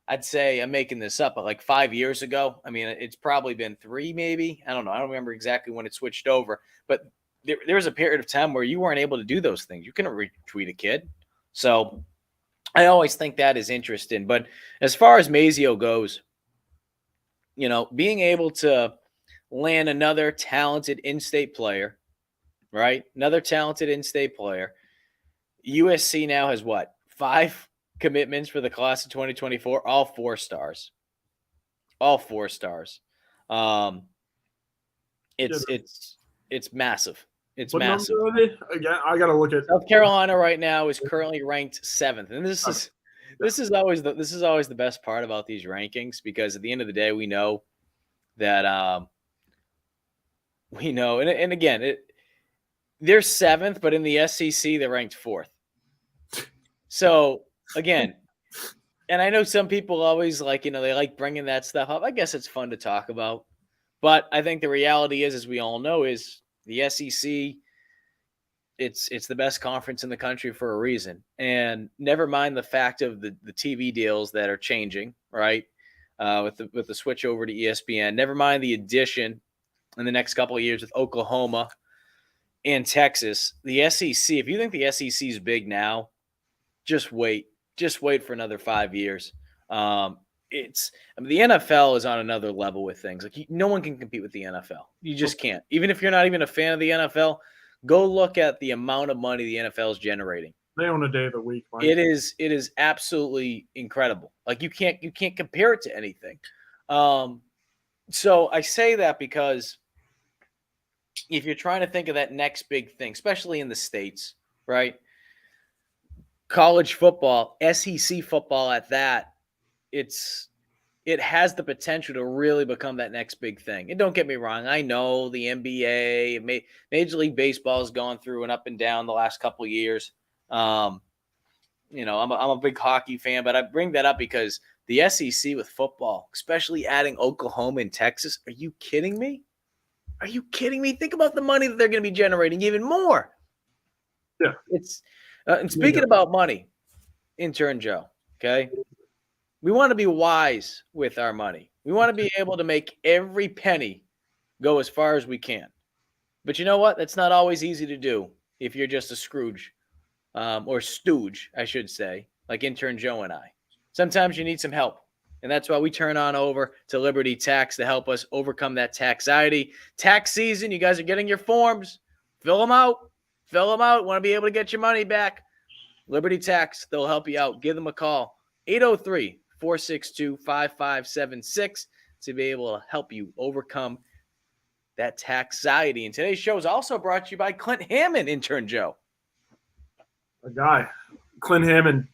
I'd say I'm making this up, but like 5 years ago, I mean, it's probably been 3, maybe. I don't know. I don't remember exactly when it switched over, but there was a period of time where you weren't able to do those things. You couldn't retweet a kid. So I always think that is interesting. But as far as Mazio goes, being able to land another talented in-state player, right? Another talented in-state player. USC now has what? 5 commitments for the class of 2024, all 4 stars. All 4 stars. It's Yeah, it's massive. It's what massive. number are they? Again, I got to look at. South Carolina right now is currently ranked 7th, and this Yeah. is this is always the best part about these rankings, because at the end of the day, we know that and again, they're 7th, but in the SEC they're ranked 4th. So again, and I know some people always like, they like bringing that stuff up. I guess it's fun to talk about, but I think the reality is, as we all know, is the SEC. It's the best conference in the country for a reason, and never mind the fact of the TV deals that are changing, right? With the switch over to ESPN. Never mind the addition in the next couple of years with Oklahoma and Texas. The SEC. If you think the SEC is big now, just wait. Just wait for another 5 years. The NFL is on another level with things. Like no one can compete with the NFL. You just can't. Even if you're not even a fan of the NFL, go look at the amount of money the NFL is generating. They own a day of the week, Mike. It is absolutely incredible. Like you can't compare it to anything. So I say that because if you're trying to think of that next big thing, especially in the States, right? College football, SEC football at that, it has the potential to really become that next big thing. And don't get me wrong, I know the NBA, Major League Baseball has gone through an up and down the last couple of years. I'm a big hockey fan, but I bring that up because the SEC with football, especially adding Oklahoma and Texas, are you kidding me? Are you kidding me? Think about the money that they're going to be generating, even more. Yeah. And speaking about money, intern Joe, okay? We want to be wise with our money. We want to be able to make every penny go as far as we can. But you know what? That's not always easy to do if you're just a Scrooge or stooge, I should say, like intern Joe and I. Sometimes you need some help. And that's why we turn on over to Liberty Tax to help us overcome that taxiety. Tax season, you guys are getting your forms. Fill them out. Want to be able to get your money back. Liberty Tax, they'll help you out. Give them a call. 803-462-5576 to be able to help you overcome that taxiety. And today's show is also brought to you by Clint Hammond, intern Joe. A guy, Clint Hammond.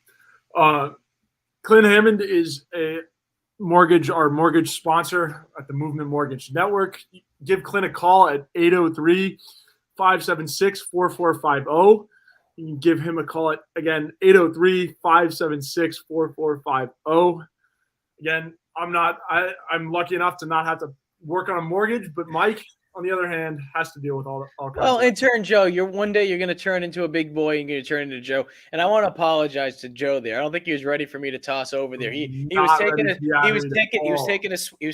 Clint Hammond is our mortgage sponsor at the Movement Mortgage Network. Give Clint a call at 803-576-4450. You can give him a call at, again, 803-576-4450. Again, I'm lucky enough to not have to work on a mortgage, but Mike, on the other hand, has to deal with all kinds Well, intern Joe, one day you're going to turn into a big boy and you're going to turn into Joe. And I want to apologize to Joe there. I don't think he was ready for me to toss over there. He was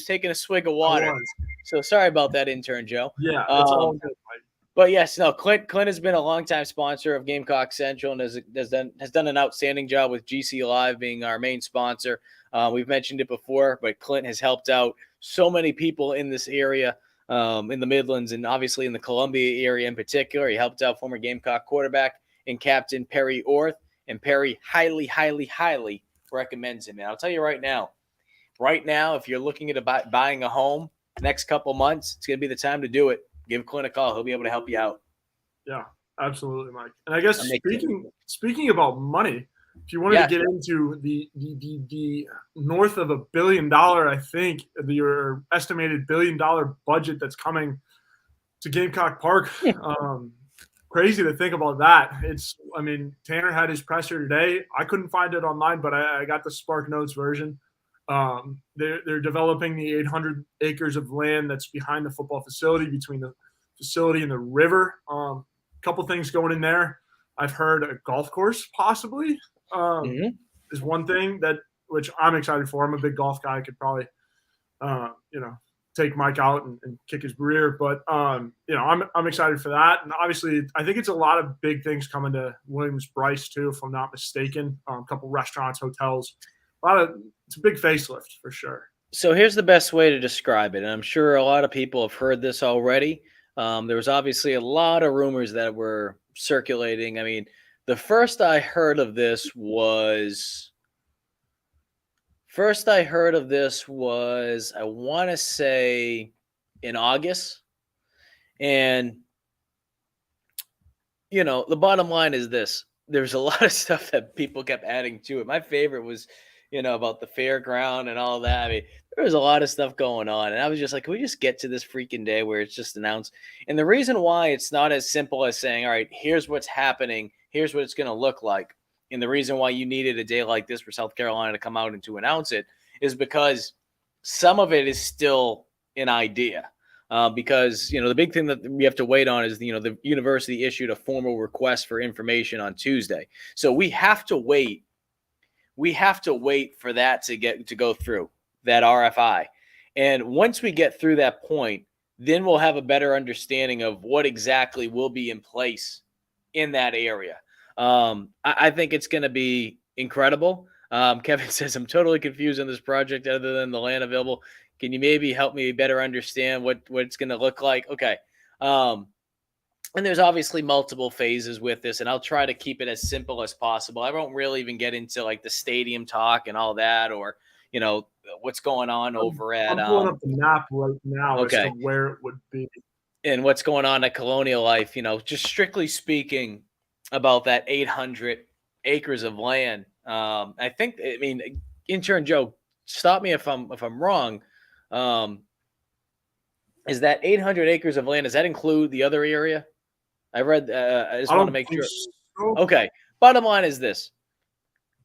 taking a swig of water. So sorry about that, intern Joe. Yeah, it's all good, Mike. But yes, no, Clint has been a longtime sponsor of Gamecock Central and has done an outstanding job with GC Live being our main sponsor. We've mentioned it before, but Clint has helped out so many people in this area, in the Midlands, and obviously in the Columbia area in particular. He helped out former Gamecock quarterback and captain Perry Orth, and Perry highly, highly, highly recommends him. And I'll tell you right now, if you're looking at buying a home next couple months, it's going to be the time to do it. Give Clint a call. He'll be able to help you out. Yeah, absolutely, Mike. And I guess speaking about money, if you wanted to get into the north of $1 billion, I think your estimated $1 billion budget that's coming to Gamecock Park, crazy to think about that. Tanner had his presser today. I couldn't find it online, but I got the Spark Notes version. They're developing the 800 acres of land that's behind the football facility, between the facility and the river. A couple things going in there. I've heard a golf course possibly Hmm. is one thing which I'm excited for. I'm a big golf guy. I could probably take Mike out and kick his rear. But I'm excited for that. And obviously, I think it's a lot of big things coming to Williams-Brice too, if I'm not mistaken. A couple restaurants, hotels, it's a big facelift for sure. So here's the best way to describe it, and I'm sure a lot of people have heard this already. There was obviously a lot of rumors that were circulating. I mean, the first I heard of this was I want to say in August, and the bottom line is this. There's a lot of stuff that people kept adding to it. My favorite was, about the fairground and all that. I mean, there was a lot of stuff going on. And I was just like, can we just get to this freaking day where it's just announced? And the reason why it's not as simple as saying, all right, here's what's happening, here's what it's going to look like. And the reason why you needed a day like this for South Carolina to come out and to announce it is because some of it is still an idea. Because the big thing that we have to wait on is the university issued a formal request for information on Tuesday, so we have to wait. We have to wait for that to go through that RFI, and once we get through that point, then we'll have a better understanding of what exactly will be in place in that area. I think it's going to be incredible. Kevin says, I'm totally confused on this project other than the land available. Can you maybe help me better understand what it's going to look like? Okay. And there's obviously multiple phases with this, and I'll try to keep it as simple as possible. I won't really even get into like the stadium talk and all that, or what's going on over at I'm pulling up the map right now as to okay, where it would be. and what's going on at Colonial Life. Just strictly speaking about that 800 acres of land. I mean, intern Joe, stop me if I'm wrong. Um, is that 800 acres of land? Does that include the other area? I read. I just I want to don't make think sure. so. Okay. Bottom line is this: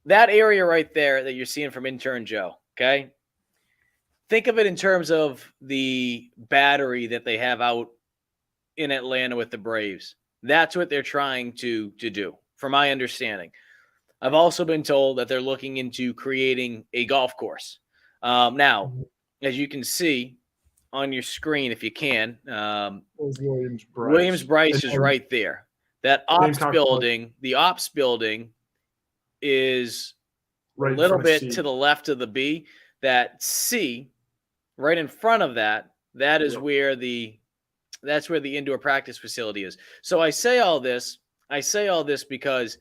that area right there that you're seeing from intern Joe. Okay. Think of it in terms of the battery that they have out in Atlanta with the Braves. That's what they're trying to do, from my understanding. I've also been told that they're looking into creating a golf course. Now, as you can see on your screen, if you can, Williams-Brice. Williams-Brice And is then right there. That ops Gamecock Park building, the ops building is a right in little front of bit C. to the left of the B. That C, right in front of that, that is Yep. where that's where the indoor practice facility is. So I say all this because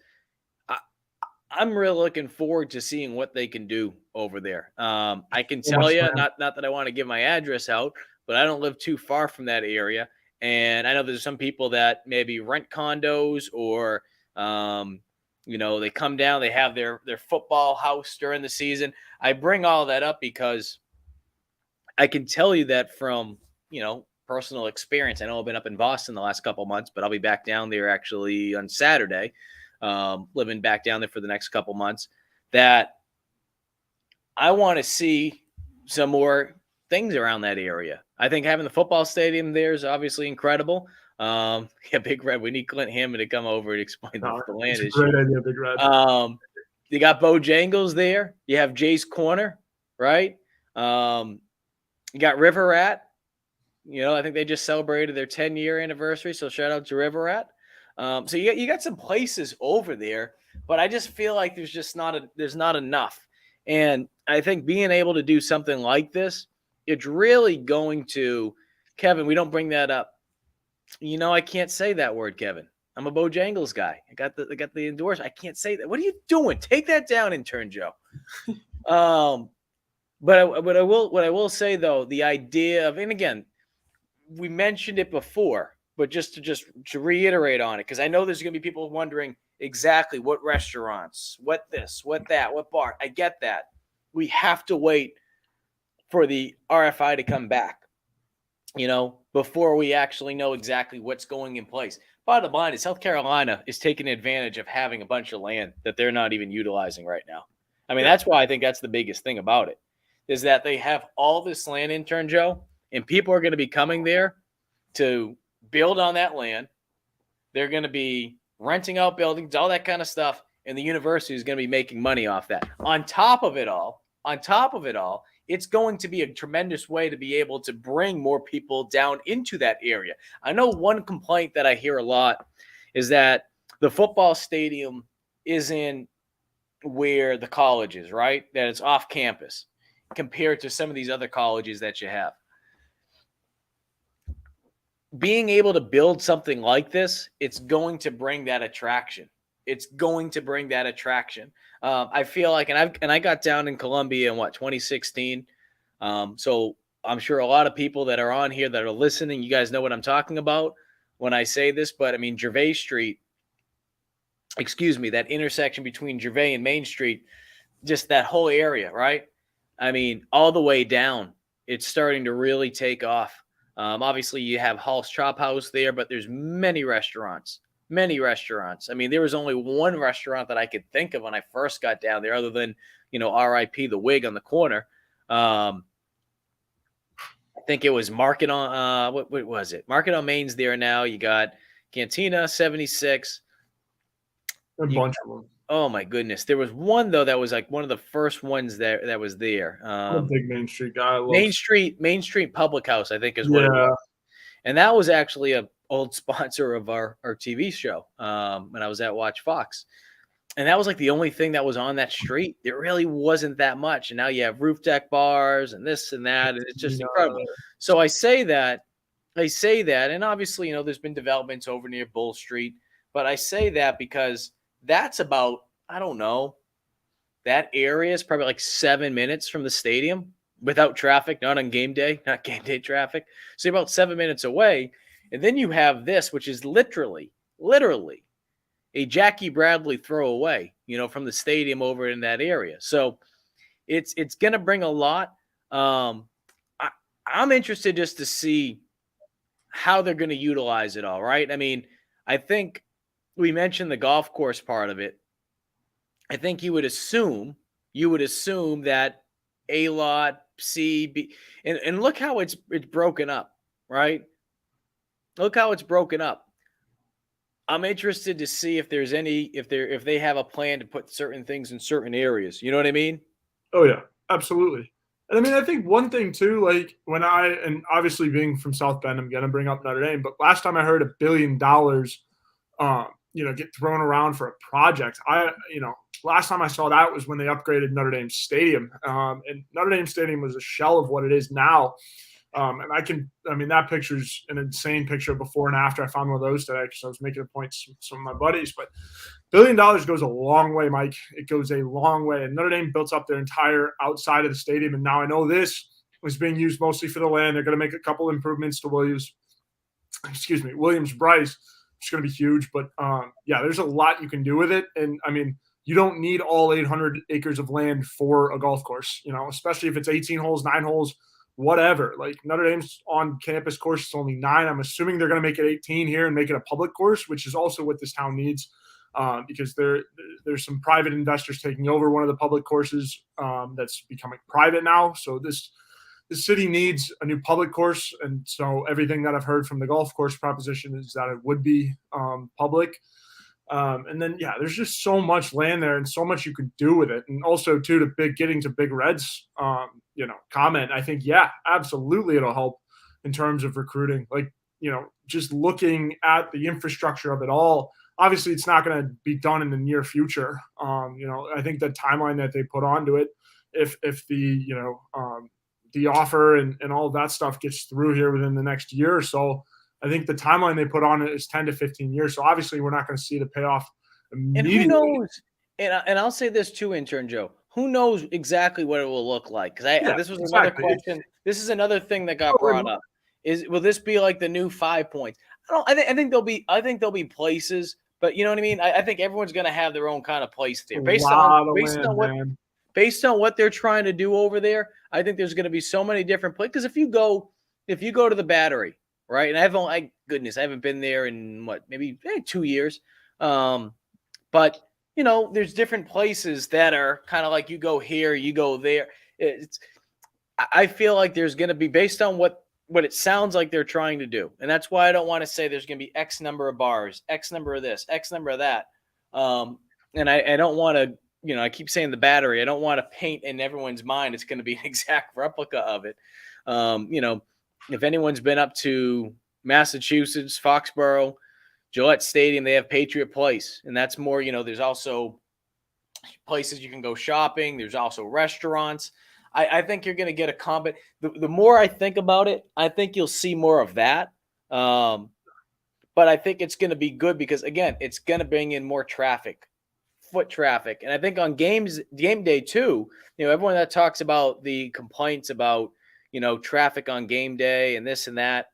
I'm really looking forward to seeing what they can do over there. I can So tell much you, land. not that I want to give my address out, but I don't live too far from that area, and I know there's some people that maybe rent condos or, they come down, they have their football house during the season. I bring all that up because I can tell you that from personal experience. I know I've been up in Boston the last couple months, but I'll be back down there actually on Saturday, living back down there for the next couple months. That I want to see some more things around that area. I think having the football stadium there is obviously incredible. Yeah, Big Red. We need Clint Hammond to come over and explain the land It's a issue. great idea, Big Red. You got Bojangles there. You have Jay's Corner, right? You got River Rat. I think they just celebrated their 10-year anniversary, so shout out to River Rat. So you got some places over there, but I just feel like there's not enough. And I think being able to do something like this, it's really going to, Kevin, we don't bring that up. I can't say that word, Kevin. I'm a Bojangles guy. I got the endorsement. I can't say that. What are you doing? Take that down, intern Joe. But what I will say though, the idea of, and again, we mentioned it before, but just to reiterate on it, because I know there's going to be people wondering exactly what restaurants, what this, what that, what bar. I get that. We have to wait for the RFI to come back, before we actually know exactly what's going in place. Bottom line is South Carolina is taking advantage of having a bunch of land that they're not even utilizing right now. I mean, that's why I think that's the biggest thing about it, is that they have all this land, intern Joe, and people are going to be coming there to build on that land. They're going to be renting out buildings, all that kind of stuff, and the university is going to be making money off that. On top of it all, it's going to be a tremendous way to be able to bring more people down into that area. I know one complaint that I hear a lot is that the football stadium isn't where the college is, right? That it's off campus compared to some of these other colleges that you have. Being able to build something like this, it's going to bring that attraction. I feel like, and I got down in Columbia in 2016. So I'm sure a lot of people that are on here that are listening, you guys know what I'm talking about when I say this. But I mean, Gervais Street, that intersection between Gervais and Main Street, just that whole area, right? I mean, all the way down, it's starting to really take off. Obviously, you have Hall's Chop House there, but there's many restaurants. I mean, there was only one restaurant that I could think of when I first got down there, other than, R.I.P. the Wig on the corner. I think it was Market on, what was it? Market on Main's there now. You got Cantina 76. A bunch of them. Oh my goodness. There was one though that was like one of the first ones that was there. I'm a big Main Street guy. Main Street Public House, I think is what it was. And that was actually a old sponsor of our TV show when I was at Watch Fox. And that was like the only thing that was on that street. There really wasn't that much. And now you have roof deck bars and this and that. And it's just incredible. So I say that, and obviously, there's been developments over near Bull Street. But I say that because that's about, I don't know, that area is probably like 7 minutes from the stadium without traffic, not game day traffic. So you're about 7 minutes away. And then you have this, which is literally a Jackie Bradley throw away, from the stadium over in that area. So it's going to bring a lot. I'm interested just to see how they're going to utilize it all, right? I mean, I think we mentioned the golf course part of it. I think you would assume that A lot, C, B, and look how it's broken up, right? Look how it's broken up. I'm interested to see if there's if they have a plan to put certain things in certain areas. You know what I mean? Oh yeah, absolutely. And I mean, I think one thing too, like and obviously being from South Bend, I'm gonna bring up Notre Dame, but last time I heard $1 billion, get thrown around for a project. Last time I saw that was when they upgraded Notre Dame Stadium. And Notre Dame Stadium was a shell of what it is now. That picture's an insane picture before and after. I found one of those today because I was making a point to some of my buddies. But $1 billion goes a long way, Mike. It goes a long way. And Notre Dame built up their entire outside of the stadium. And now I know this was being used mostly for the land. They're going to make a couple improvements to Williams-Brice. It's going to be huge. But, there's a lot you can do with it. And, I mean, you don't need all 800 acres of land for a golf course, especially if it's 18 holes, 9 holes, whatever. Like Notre Dame's on-campus course is only 9. I'm assuming they're going to make it 18 here and make it a public course, which is also what this town needs because there's some private investors taking over one of the public courses that's becoming private now. So this city needs a new public course. And so everything that I've heard from the golf course proposition is that it would be public. And then, there's just so much land there and so much you could do with it. And also, too, getting to Big Red's, comment, I think, absolutely it'll help in terms of recruiting. Like, just looking at the infrastructure of it all, obviously it's not going to be done in the near future. I think the timeline that they put onto it, if the offer and all of that stuff gets through here within the next year or so, I think the timeline they put on it is 10 to 15 years. So obviously we're not going to see the payoff immediately. And who knows? And I'll say this too, Intern Joe. Who knows exactly what it will look like? Because this was another question. This is another thing that got brought up. Will this be like the new 5 Points? I think there'll be places, but you know what I mean. I think everyone's going to have their own kind of place there based on what they're trying to do over there. I think there's going to be so many different places. Because if you go to the Battery. Right. And I haven't been there in maybe 2 years. But, there's different places that are kind of like you go here, you go there. I feel like there's going to be based on what what it sounds like they're trying to do. And that's why I don't want to say there's going to be X number of bars, X number of this, X number of that. And I don't want to, I keep saying the battery. I don't want to paint in everyone's mind it's going to be an exact replica of it. If anyone's been up to Massachusetts, Foxborough, Gillette Stadium, they have Patriot Place. And that's more, there's also places you can go shopping. There's also restaurants. I think you're going to get a combat. The more I think about it, I think you'll see more of that. But I think it's going to be good because, again, it's going to bring in more traffic, foot traffic. And I think on game day too, everyone that talks about the complaints about, traffic on game day and this and that.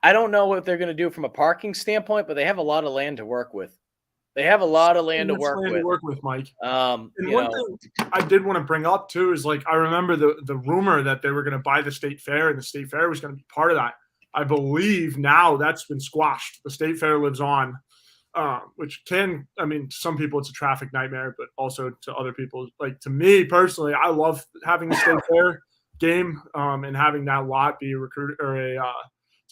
I don't know what they're going to do from a parking standpoint, but they have a lot of land to work with. They have a lot of land to work with. Mike. And one thing I did want to bring up too is I remember the rumor that they were going to buy the state fair and the state fair was going to be part of that. I believe now that's been squashed. The state fair lives on, which some people it's a traffic nightmare, but also to other people, to me personally, I love having the state fair game and having that lot be a recruit or a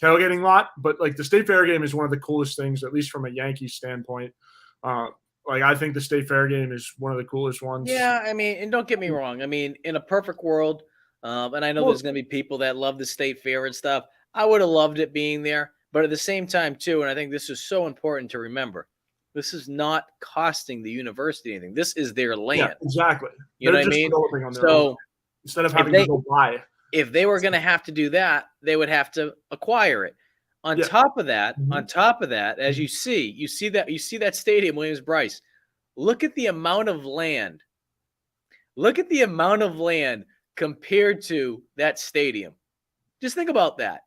tailgating lot. But the state fair game is one of the coolest things, at least from a Yankees standpoint. I think the state fair game is one of the coolest ones. Yeah, and don't get me wrong. In a perfect world, and I know there's going to be people that love the state fair and stuff. I would have loved it being there, but at the same time too, and I think this is so important to remember, this is not costing the university anything. This is their land. Yeah, exactly. You know what I mean? So instead of having to go buy, if they were going to have to do that, they would have to acquire it. On top of that, as you see that stadium, Williams-Brice. Look at the amount of land. Look at the amount of land compared to that stadium. Just think about that.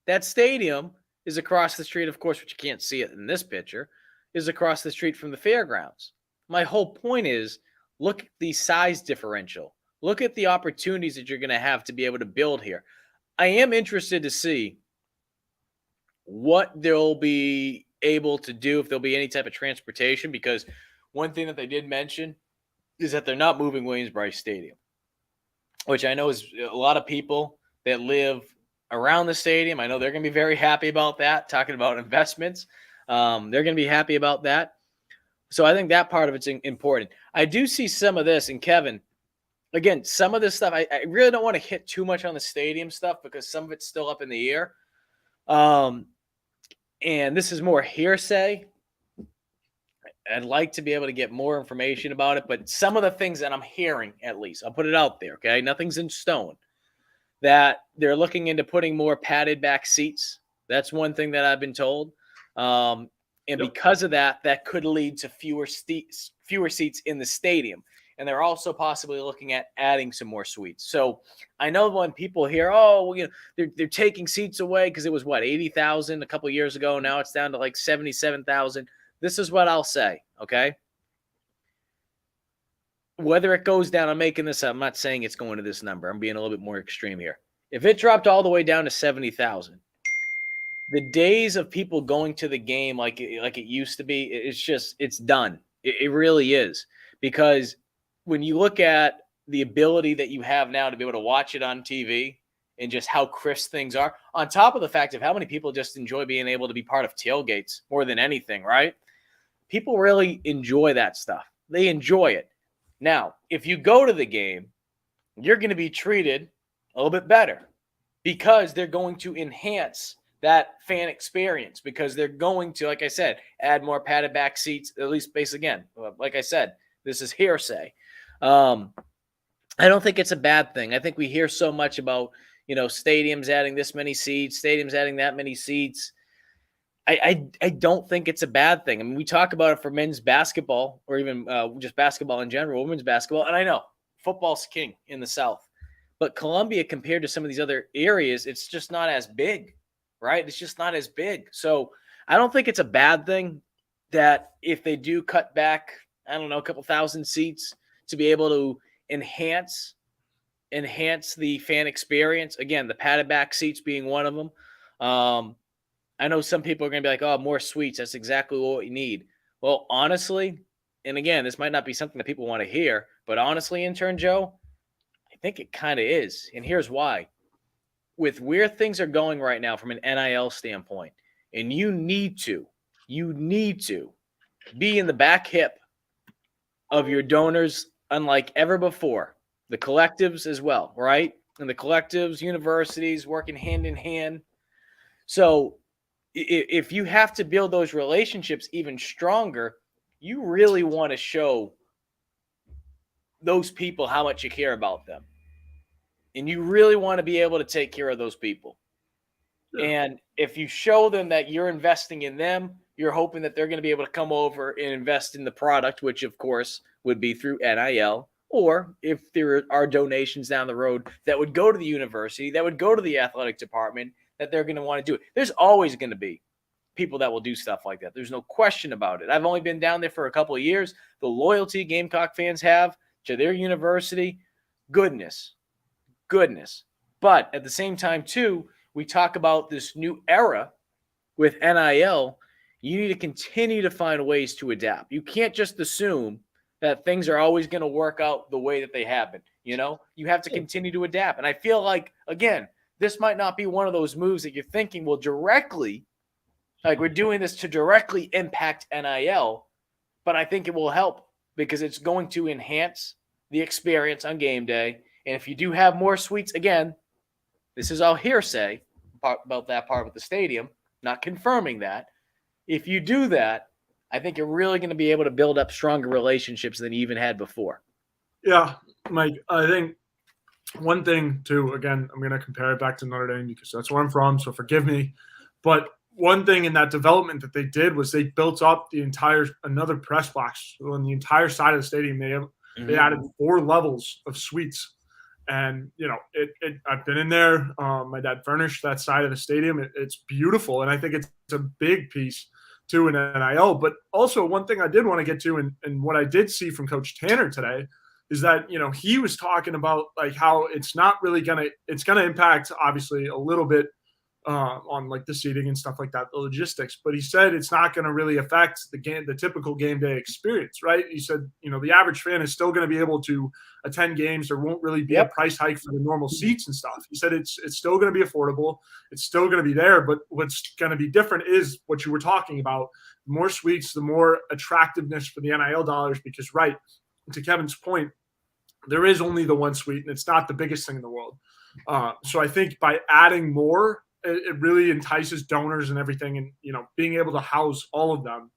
That stadium is across the street, of course, but you can't see it in this picture, is across the street from the fairgrounds. My whole point is, look at the size differential. Look at the opportunities that you're going to have to be able to build here. I am interested to see what they'll be able to do, if there'll be any type of transportation, because one thing that they did mention is that they're not moving Williams-Brice Stadium, which I know is a lot of people that live around the stadium. I know they're going to be very happy about that, talking about investments. They're going to be happy about that. So I think that part of it's important. I do see some of this, and Kevin, again, some of this stuff, I really don't want to hit too much on the stadium stuff because some of it's still up in the air. And this is more hearsay. I'd like to be able to get more information about it, but some of the things that I'm hearing, at least, I'll put it out there, okay? Nothing's in stone. That they're looking into putting more padded back seats. That's one thing that I've been told. Because of that, that could lead to fewer seats in the stadium. And they're also possibly looking at adding some more suites. So I know when people hear, they're taking seats away because it was 80,000 a couple of years ago. Now it's down to 77,000. This is what I'll say, okay? Whether it goes down, I'm making this up. I'm not saying it's going to this number. I'm being a little bit more extreme here. If it dropped all the way down to 70,000, the days of people going to the game like it used to be, it's done. It really is. Because when you look at the ability that you have now to be able to watch it on TV and just how crisp things are, on top of the fact of how many people just enjoy being able to be part of tailgates more than anything, right? People really enjoy that stuff. They enjoy it. Now, if you go to the game, you're going to be treated a little bit better because they're going to enhance that fan experience, because they're going to, like I said, add more padded back seats, at least base again. Like I said, this is hearsay. I don't think it's a bad thing. I think we hear so much about, stadiums adding this many seats, stadiums adding that many seats. I don't think it's a bad thing. We talk about it for men's basketball or even just basketball in general, women's basketball. And I know football's king in the South, but Columbia, compared to some of these other areas, it's just not as big, right? It's just not as big. So I don't think it's a bad thing that if they do cut back, a couple thousand seats to be able to enhance the fan experience. Again, the padded back seats being one of them. I know some people are going to be like, oh, more suites. That's exactly what we need. Well, honestly, and again, this might not be something that people want to hear, but honestly, intern Joe, I think it kind of is. And here's why. with where things are going right now from an NIL standpoint, and you need to be in the back hip of your donors unlike ever before. The collectives as well, right? And the collectives, universities working hand in hand. So if you have to build those relationships even stronger, you really want to show those people how much you care about them. And you really want to be able to take care of those people. Yeah. And if you show them that you're investing in them, you're hoping that they're going to be able to come over and invest in the product, which of course would be through NIL. Or if there are donations down the road that would go to the university, that would go to the athletic department, that they're going to want to do it. There's always going to be people that will do stuff like that. There's no question about it. I've only been down there for a couple of years. The loyalty Gamecock fans have to their university, goodness. But at the same time, too, we talk about this new era with NIL. You need to continue to find ways to adapt. You can't just assume that things are always going to work out the way that they have been. You have to continue to adapt. And I feel like, again, this might not be one of those moves that you're thinking will directly, like we're doing this to directly impact NIL, but I think it will help because it's going to enhance the experience on game day. And if you do have more suites, again, this is all hearsay about that part with the stadium, not confirming that. If you do that, I think you're really going to be able to build up stronger relationships than you even had before. Yeah, Mike, I think one thing, too, again, I'm going to compare it back to Notre Dame because that's where I'm from, so forgive me. But one thing in that development that they did was they built up another press box. So on the entire side of the stadium, they added 4 levels of suites. And, I've been in there. My dad furnished that side of the stadium. It's beautiful. And I think it's a big piece to an NIL. But also one thing I did want to get to and what I did see from Coach Tanner today is that, he was talking about like how it's not really it's going to impact obviously a little bit on like the seating and stuff like that, the logistics. But he said it's not going to really affect the typical game day experience, right? He said, the average fan is still going to be able to attend games. There won't really be a price hike for the normal seats and stuff. He said it's still going to be affordable. It's still going to be there. But what's going to be different is what you were talking about. The more suites, the more attractiveness for the NIL dollars, because right, to Kevin's point, there is only the one suite and it's not the biggest thing in the world. So I think by adding more, it really entices donors and everything. And, being able to house all of them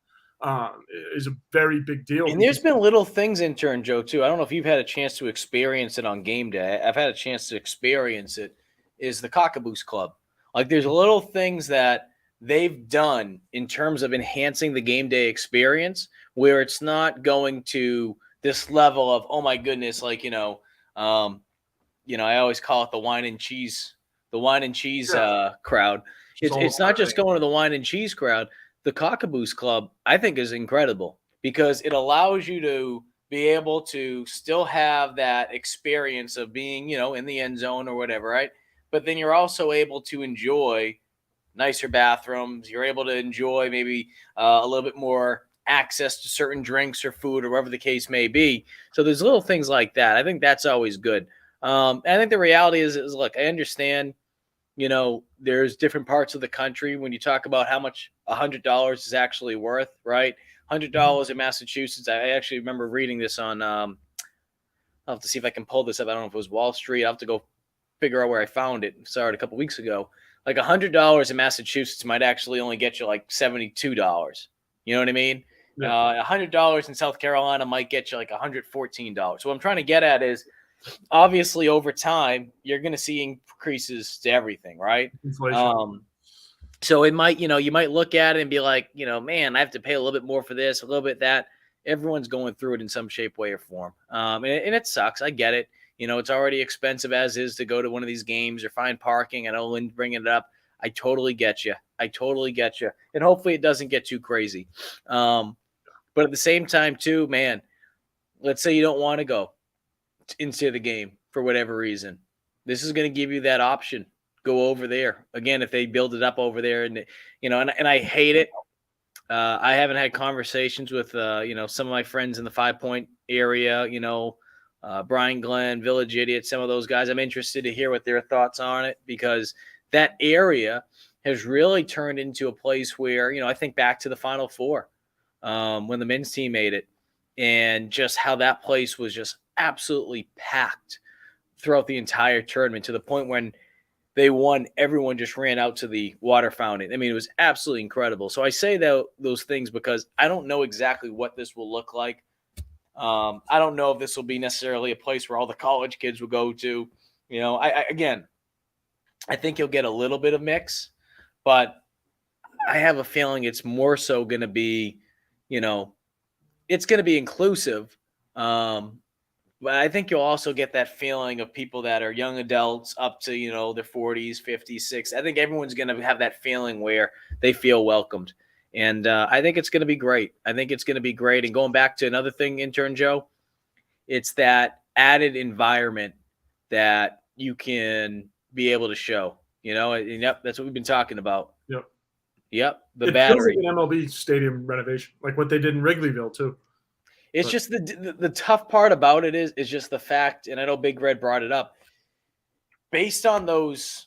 is a very big deal. And there's been little things, intern Joe, too. I don't know if you've had a chance to experience it on game day. I've had a chance to experience it, is the Cockaboose Club. Like there's little things that they've done in terms of enhancing the game day experience where it's not going to this level of, oh my goodness, like, I always call it the wine and cheese crowd. It's not just going to the wine and cheese crowd. The Cockaboose Club, I think, is incredible because it allows you to be able to still have that experience of being, in the end zone or whatever, right? But then you're also able to enjoy nicer bathrooms. You're able to enjoy maybe a little bit more access to certain drinks or food or whatever the case may be. So there's little things like that. I think that's always good. I think the reality is look, I understand, there's different parts of the country when you talk about how much $100 is actually worth, right? $100 in Massachusetts. I actually remember reading this on, I'll have to see if I can pull this up. I don't know if it was Wall Street. I'll have to go figure out where I found it. Saw it a couple weeks ago. Like $100 in Massachusetts might actually only get you like $72. You know what I mean? Yeah. $100 in South Carolina might get you like $114. So what I'm trying to get at is, obviously, over time, you're going to see increases to everything, right? So it might, you might look at it and be like, man, I have to pay a little bit more for this, a little bit that. Everyone's going through it in some shape, way, or form. And it sucks. I get it. It's already expensive as is to go to one of these games or find parking. I know Lynn bringing it up. I totally get you. And hopefully it doesn't get too crazy. But at the same time, too, man, let's say you don't want to go into the game for whatever reason. This is going to give you that option. Go over there. Again, if they build it up over there and, and I hate it. I haven't had conversations with, some of my friends in the 5 Point area, Brian Glenn, Village Idiot, some of those guys. I'm interested to hear what their thoughts on it, because that area has really turned into a place where, I think back to the Final Four when the men's team made it, and just how that place was just absolutely packed throughout the entire tournament, to the point when they won, everyone just ran out to the water fountain. I mean, it was absolutely incredible. So I say those things because I don't know exactly what this will look like. I don't know if this will be necessarily a place where all the college kids will go to. Again, I think you'll get a little bit of mix, but I have a feeling it's more so going to be, it's going to be inclusive. But I think you'll also get that feeling of people that are young adults up to, their 40s, 50s, 60s. I think everyone's going to have that feeling where they feel welcomed. And I think it's going to be great. I think it's going to be great. And going back to another thing, Intern Joe, it's that added environment that you can be able to show, and yep, that's what we've been talking about. Yep, the battery. Feels like an MLB stadium renovation, like what they did in Wrigleyville too. It's just the tough part about it is just the fact, and I know Big Red brought it up, based on those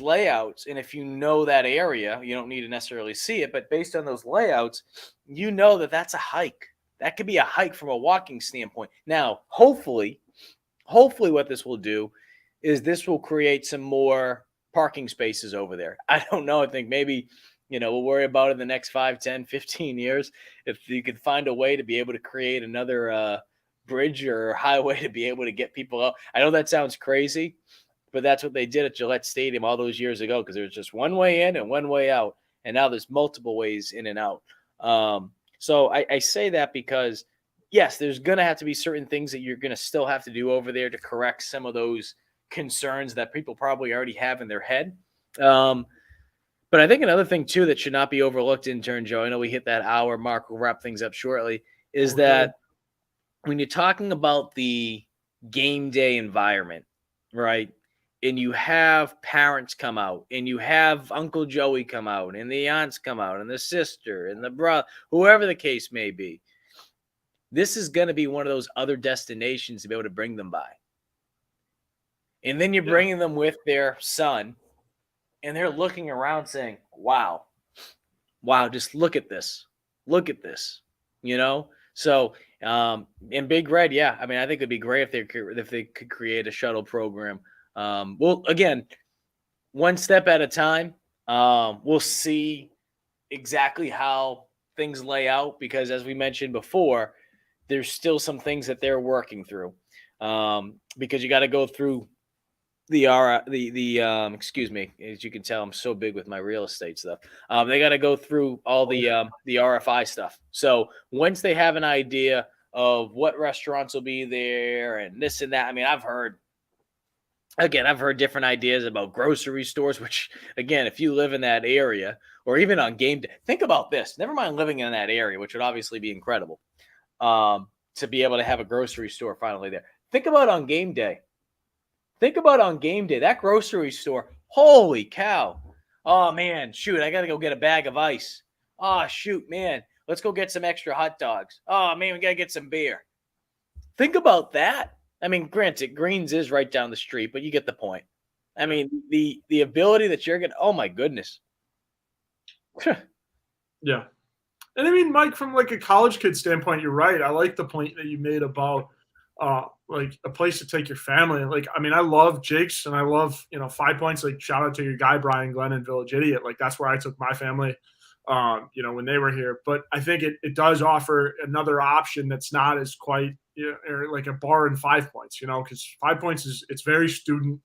layouts, and if you know that area, you don't need to necessarily see it, but based on those layouts, that's a hike. That could be a hike from a walking standpoint. Now, hopefully what this will do is this will create some more parking spaces over there. I don't know. I think maybe we'll worry about it in the next 5, 10, 15 years. If you could find a way to be able to create another bridge or highway to be able to get people out. I know that sounds crazy, but that's what they did at Gillette Stadium all those years ago, because there was just one way in and one way out. And now there's multiple ways in and out. So I say that because, yes, there's going to have to be certain things that you're going to still have to do over there to correct some of those concerns that people probably already have in their head. But I think another thing, too, that should not be overlooked, Intern Joe, I know we hit that hour mark, we'll wrap things up shortly, is that when you're talking about the game day environment, right, and you have parents come out, and you have Uncle Joey come out, and the aunts come out, and the sister, and the brother, whoever the case may be, this is going to be one of those other destinations to be able to bring them by. And then you're bringing them with their son, and they're looking around saying, wow, just look at this. So, and Big Red, yeah, I mean, I think it'd be great if they could create a shuttle program. Well, again, one step at a time. We'll see exactly how things lay out, because as we mentioned before, there's still some things that they're working through, because you got to go through excuse me, as you can tell, I'm so big with my real estate stuff. They got to go through all the RFI stuff. So once they have an idea of what restaurants will be there and this and that, I mean, I've heard different ideas about grocery stores, which, again, if you live in that area or even on game day, think about this. Never mind living in that area, which would obviously be incredible, to be able to have a grocery store finally there. Think about on game day. That grocery store. Holy cow. Oh, man, shoot, I got to go get a bag of ice. Oh, shoot, man, let's go get some extra hot dogs. Oh, man, we got to get some beer. Think about that. I mean, granted, Greens is right down the street, but you get the point. I mean, the ability that you're going to, oh, my goodness. Yeah. And I mean, Mike, from like a college kid standpoint, you're right. I like the point that you made about like a place to take your family. Like, I mean, I love Jake's and I love, 5 Points. Like, shout out to your guy, Brian Glenn and Village Idiot. Like, that's where I took my family, when they were here. But I think it does offer another option that's not as quite, or like a bar in 5 Points, because 5 Points it's very student,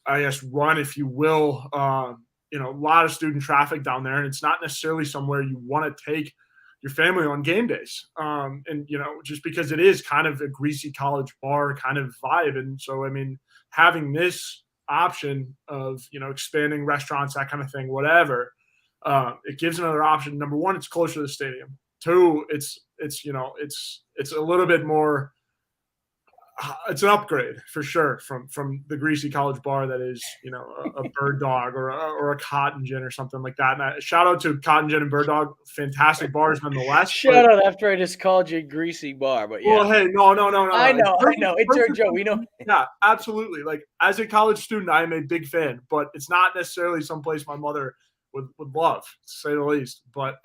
I guess, run, if you will. A lot of student traffic down there, and it's not necessarily somewhere you want to take your family on game days. And, just because it is kind of a greasy college bar kind of vibe. And so, I mean, having this option of, expanding restaurants, that kind of thing, whatever, it gives another option. Number one, it's closer to the stadium. Two, it's a little bit more, It's an upgrade for sure from the greasy college bar that is, a Bird Dog or a Cotton Gin or something like that. And shout out to Cotton Gin and Bird Dog, fantastic bars nonetheless. But, Shout out after I just called you a greasy bar, but yeah. well, hey, no. I know. It's our Joe. We know. Yeah, absolutely. Like, as a college student, I am a big fan, but it's not necessarily someplace my mother would love, to say the least. But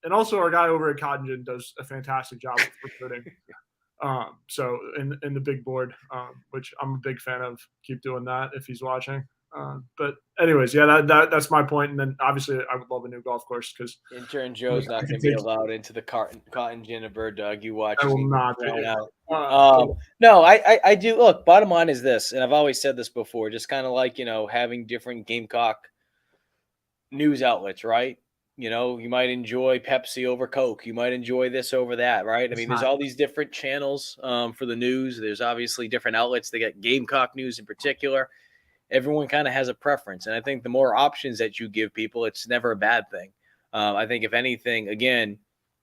and also our guy over at Cotton Gin does a fantastic job of recruiting. So in the big board, which I'm a big fan of. Keep doing that if he's watching. But anyways, yeah, that's my point. And then obviously I would love a new golf course because Intern Joe's not going to be allowed into the Cotton Gin and Bird Dog. You watch. I will not be. No, I do. Look, bottom line is this, and I've always said this before, just kind of like, having different Gamecock news outlets, right? You might enjoy Pepsi over Coke. You might enjoy this over that, right? I mean, there's all these different channels for the news. There's obviously different outlets. They got Gamecock news in particular. Everyone kind of has a preference. And I think the more options that you give people, it's never a bad thing. I think if anything, again,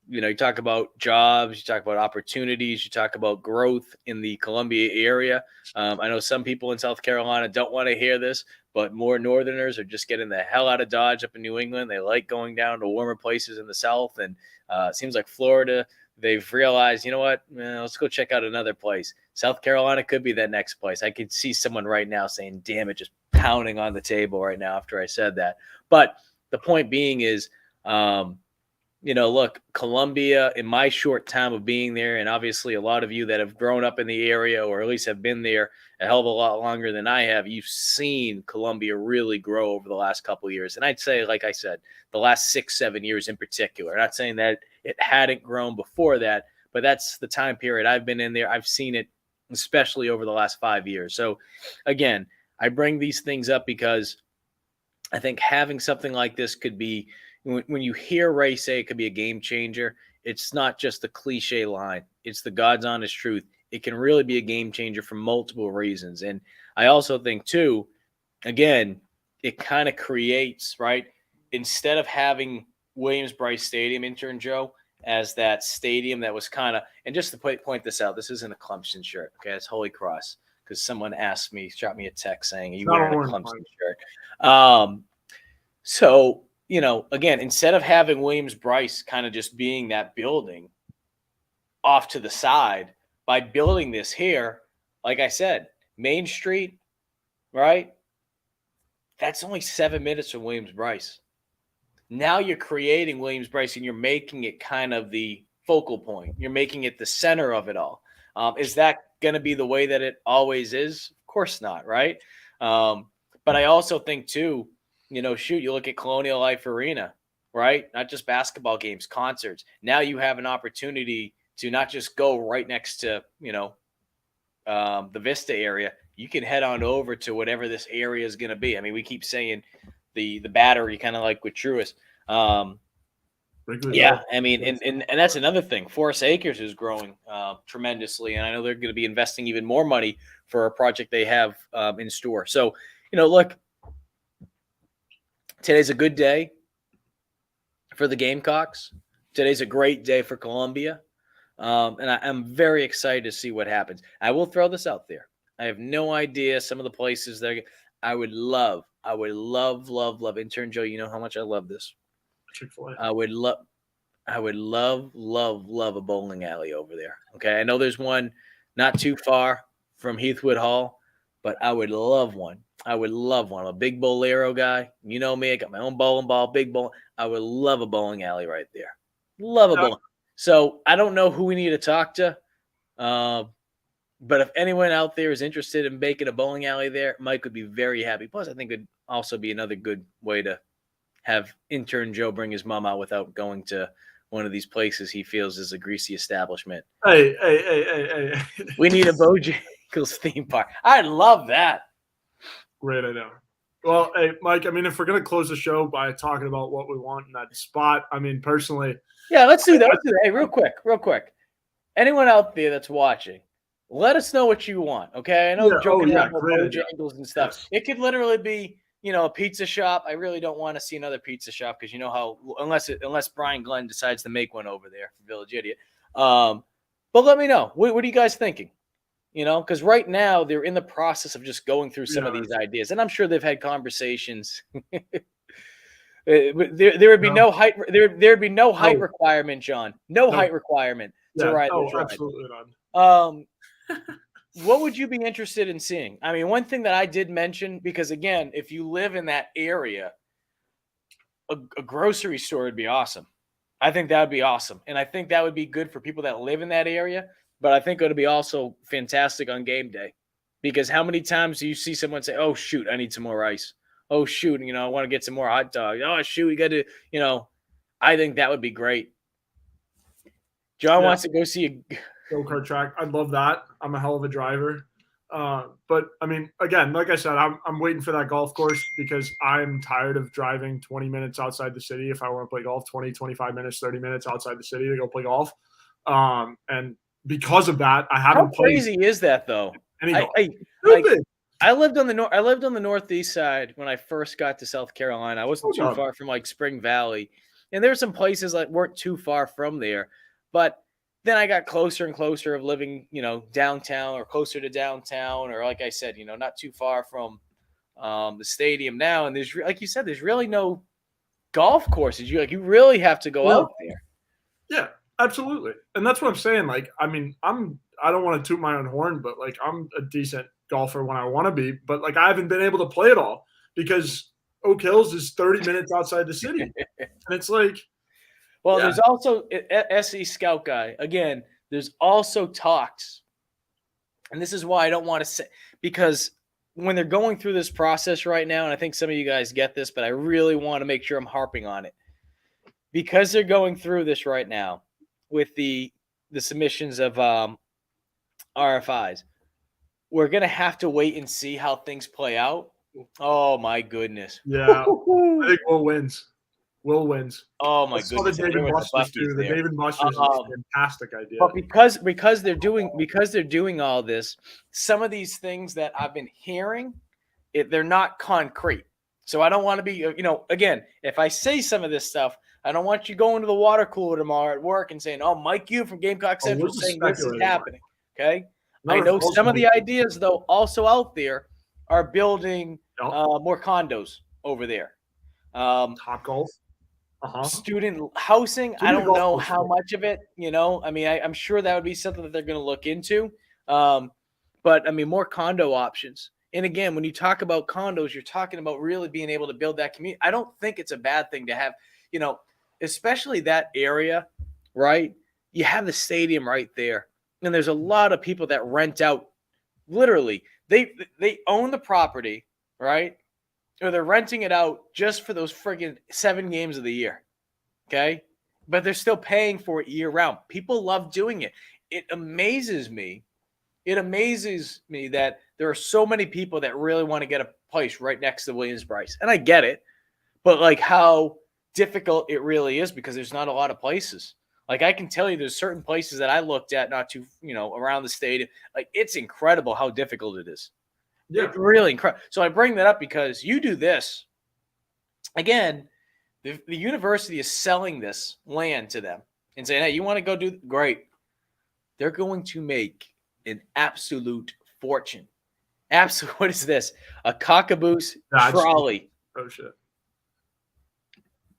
you talk about jobs, you talk about opportunities, you talk about growth in the Columbia area. I know some people in South Carolina don't want to hear this, but more Northerners are just getting the hell out of Dodge up in New England. They like going down to warmer places in the South. And it seems like Florida, they've realized, you know what, let's go check out another place. South Carolina could be that next place. I could see someone right now saying, damn it, just pounding on the table right now after I said that. But the point being is, look, Columbia, in my short time of being there, and obviously a lot of you that have grown up in the area or at least have been there a hell of a lot longer than I have, you've seen Columbia really grow over the last couple of years. And I'd say, like I said, the last 6-7 years in particular. I'm not saying that it hadn't grown before that, but that's the time period I've been in there. I've seen it, especially over the last 5 years. So, again, I bring these things up because I think having something like this could be, when you hear Ray say it could be a game changer, it's not just a cliche line. It's the God's honest truth. It can really be a game changer for multiple reasons. And I also think, too, again, it kind of creates, right, instead of having Williams-Brice Stadium, Intern Joe, as that stadium that was kind of, and just to point this out, this isn't a Clemson shirt, okay? It's Holy Cross, because someone asked me, shot me a text saying, are you wearing a Clemson shirt? So, again, instead of having Williams-Brice kind of just being that building off to the side, by building this here, like I said, Main Street, right? That's only 7 minutes from Williams-Brice. Now you're creating Williams-Brice and you're making it kind of the focal point. You're making it the center of it all. Is that going to be the way that it always is? Of course not, right? But I also think, too, you look at Colonial Life Arena, right? Not just basketball games, concerts. Now you have an opportunity to not just go right next to, the Vista area. You can head on over to whatever this area is going to be. I mean, we keep saying the Battery, kind of like with Truist. Yeah, I mean, and that's another thing. Forest Acres is growing tremendously, and I know they're going to be investing even more money for a project they have in store. So, look, today's a good day for the Gamecocks. Today's a great day for Columbia. And I'm very excited to see what happens. I will throw this out there. I have no idea some of the places that I would love, Intern Joe, you know how much I love this. Chick-fil-A. I would love a bowling alley over there. Okay, I know there's one not too far from Heathwood Hall, but I would love one. I'm a big Bolero guy. You know me. I got my own bowling ball, big bowl. I would love a bowling alley right there. Love a bowling. So I don't know who we need to talk to. But if anyone out there is interested in making a bowling alley there, Mike would be very happy. Plus, I think it would also be another good way to have Intern Joe bring his mom out without going to one of these places he feels is a greasy establishment. Hey. We need a Bojangles theme park. I love that. Great idea. Well, hey, Mike, I mean, if we're going to close the show by talking about what we want in that spot, I mean, personally. Yeah, let's do that. Hey, real quick. Anyone out there that's watching, let us know what you want, okay? I know joking about Bojangles and stuff. Yes. It could literally be, a pizza shop. I really don't want to see another pizza shop because you know how, unless Brian Glenn decides to make one over there for Village Idiot. But let me know. What are you guys thinking? because right now they're in the process of just going through some of Yeah. these ideas, and I'm sure they've had conversations. There would be No. no height. There'd be no height No. requirement, John. No No. height requirement to Yeah. ride No, this ride. absolutely not. Um, what would you be interested in seeing? I mean, one thing that I did mention, because again, if you live in that area, a grocery store would be awesome. I think that would be awesome. And I think that would be good for people that live in that area. But I think it would be also fantastic on game day. Because how many times do you see someone say, oh, shoot, I need some more ice? Oh, shoot, I want to get some more hot dogs. Oh, shoot, we got to, I think that would be great. John Yeah. wants to go see a Go-kart track. I'd love that. I'm a hell of a driver. But I mean, again, like I said, I'm waiting for that golf course because I'm tired of driving 20 minutes outside the city if I want to play golf, 20, 25 minutes, 30 minutes outside the city to go play golf. And because of that, I How haven't played crazy is that, though? any golf. Like, I lived on the northeast side when I first got to South Carolina. I wasn't too far from like Spring Valley, and there were some places that weren't too far from there. But then I got closer and closer of living, downtown or closer to downtown, or like I said, not too far from the stadium now. And there's, like you said, there's really no golf courses. You really have to go out there. Yeah, absolutely. And that's what I'm saying. Like, I mean, I don't want to toot my own horn, but like I'm a decent golfer when I want to be, but like I haven't been able to play it all because Oak Hills is 30 minutes outside the city. And it's like, well, there's also SE Scout Guy. Again, there's also talks. And this is why I don't want to say, because when they're going through this process right now, and I think some of you guys get this, but I really want to make sure I'm harping on it. Because they're going through this right now with the submissions of RFIs, we're going to have to wait and see how things play out. Oh, my goodness. Yeah. I think Will wins. Will wins. Oh, my goodness. The David Buster's too. The David Buster's is a fantastic idea. But because they're doing all this, some of these things that I've been hearing, they're not concrete. So I don't want to be, again, if I say some of this stuff, I don't want you going to the water cooler tomorrow at work and saying, oh, Mike Yu from Gamecock Central saying this is happening. Okay. I know some of the ideas, though, also out there are building more condos over there. Top golf. Student housing. I don't know how much of it, I mean, I'm sure that would be something that they're going to look into. But I mean, more condo options. And again, when you talk about condos, you're talking about really being able to build that community. I don't think it's a bad thing to have, especially that area, right? You have the stadium right there. And there's a lot of people that rent out. Literally, they own the property, right? Or they're renting it out just for those friggin' 7 games of the year. Okay? But they're still paying for it year round. People love doing it. It amazes me. It amazes me that there are so many people that really want to get a place right next to Williams-Brice. And I get it. But like how difficult it really is because there's not a lot of places. Like I can tell you there's certain places that I looked at not too, around the stadium. Like it's incredible how difficult it is. Yeah. It's really incredible. So I bring that up because you do this. Again, the university is selling this land to them and saying, hey, you want to go do great. They're going to make an absolute fortune. Absolute. What is this? A cockaboose trolley. Oh, shit.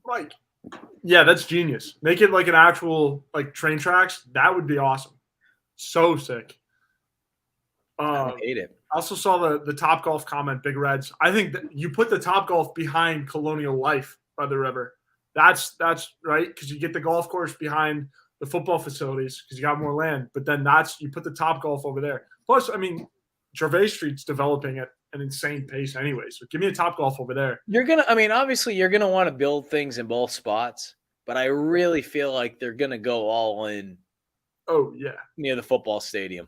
Mike. Yeah, that's genius. Make it like an actual like train tracks. That would be awesome. So sick. I hate it. I also saw the Top Golf comment, Big Reds. I think that you put the Top Golf behind Colonial Life by the river. That's right because you get the golf course behind the football facilities because you got more land. But then you put the Top Golf over there. Plus, I mean, Gervais Street's developing at an insane pace anyway. So give me a Top Golf over there. Obviously you're gonna want to build things in both spots, but I really feel like they're gonna go all in. Oh yeah, near the football stadium.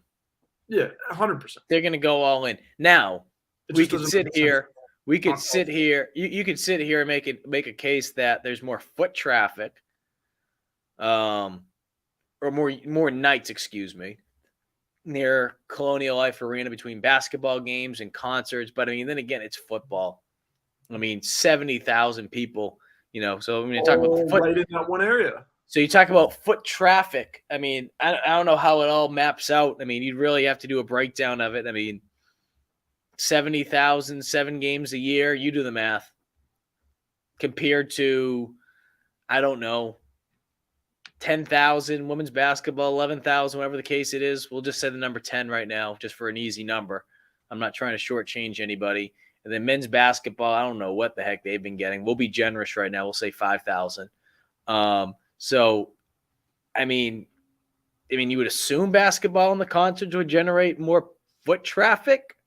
Yeah, 100%. They're gonna go all in. Now we could sit here. We could sit here. You could sit here and make a case that there's more foot traffic, or more nights. Excuse me. Near Colonial Life Arena between basketball games and concerts. But I mean, then again, it's football. I mean, 70,000 people, so I mean, talking about right in that one area. So you talk about foot traffic. I mean, I don't know how it all maps out. I mean, you'd really have to do a breakdown of it. I mean, 70,000, 7 games a year. You do the math. Compared to, I don't know, 10,000 women's basketball, 11,000, whatever the case it is. We'll just say the number 10 right now, just for an easy number. I'm not trying to shortchange anybody. And then men's basketball, I don't know what the heck they've been getting. We'll be generous right now. We'll say 5,000. So, I mean, you would assume basketball and the concerts would generate more foot traffic,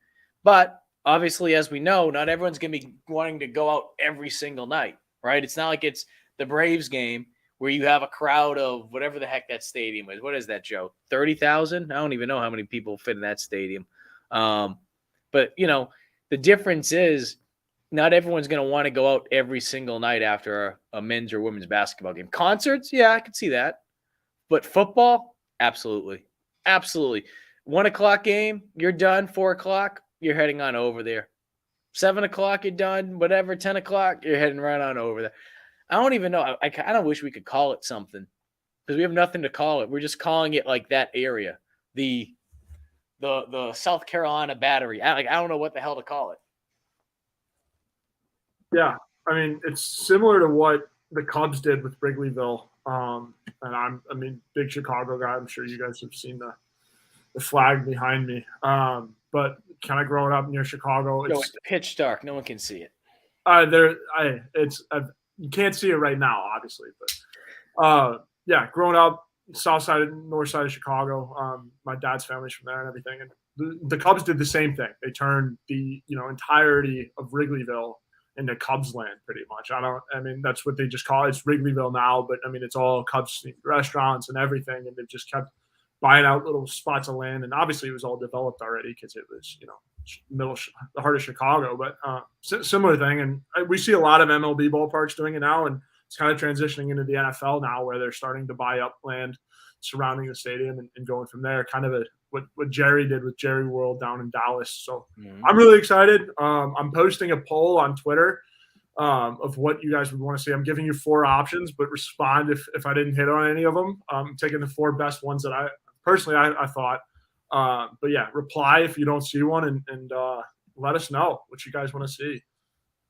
but obviously, as we know, not everyone's going to be wanting to go out every single night, right? It's not like it's the Braves game where you have a crowd of whatever the heck that stadium is. What is that, Joe? 30,000? I don't even know how many people fit in that stadium. But, the difference is not everyone's going to want to go out every single night after a men's or women's basketball game. Concerts, yeah, I could see that. But football, absolutely. Absolutely. 1:00 game, you're done. 4:00, you're heading on over there. 7:00, you're done. Whatever, 10:00, you're heading right on over there. I don't even know. I kind of wish we could call it something because we have nothing to call it. We're just calling it like that area, the South Carolina Battery. I don't know what the hell to call it. Yeah, I mean, it's similar to what the Cubs did with Wrigleyville. And I'm big Chicago guy. I'm sure you guys have seen the flag behind me. But kind of growing up near Chicago, It's pitch dark. No one can see it. You can't see it right now, obviously, but yeah, growing up south side and north side of Chicago, my dad's family's from there and everything. And the Cubs did the same thing. They turned the entirety of Wrigleyville into Cubs land, pretty much. That's what they just call it. It's Wrigleyville now, but I mean, it's all Cubs restaurants and everything, and they've just kept buying out little spots of land. And obviously, it was all developed already because it was, the heart of Chicago. But similar thing, and we see a lot of MLB ballparks doing it now, and it's kind of transitioning into the NFL now, where they're starting to buy up land surrounding the stadium and going from there. Kind of what Jerry did with Jerry World down in Dallas. So I'm really excited. I'm posting a poll on Twitter of what you guys would want to see. I'm giving you 4 options, but respond if I didn't hit on any of them. I'm taking the 4 best ones that I thought. But yeah, reply if you don't see one and let us know what you guys want to see.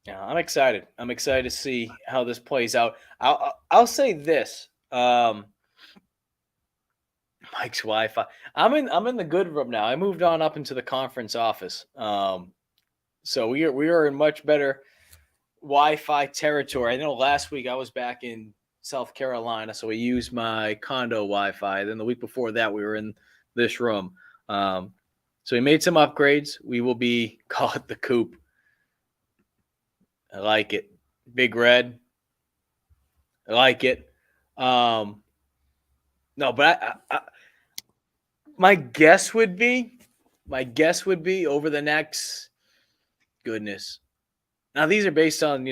Yeah, I'm excited. I'm excited to see how this plays out. I'll say this. Mike's Wi-Fi. I'm in the good room now. I moved on up into the conference office. So we are in much better Wi-Fi territory. I know last week I was back in South Carolina, so we used my condo Wi-Fi. Then the week before that, we were in this room. So we made some upgrades. We will be call it the Coop. I like it. Big Red. I like it. No, but my guess would be over the next, goodness. Now, these are based on,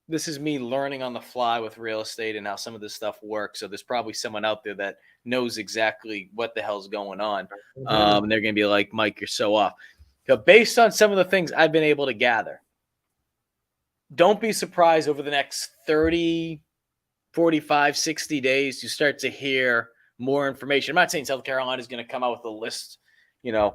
this is me learning on the fly with real estate and how some of this stuff works. So there's probably someone out there that knows exactly what the hell's going on. And they're going to be like, Mike, you're so off. So based on some of the things I've been able to gather, don't be surprised over the next 30, 45, 60 days, you start to hear more information. I'm not saying South Carolina is going to come out with a list, in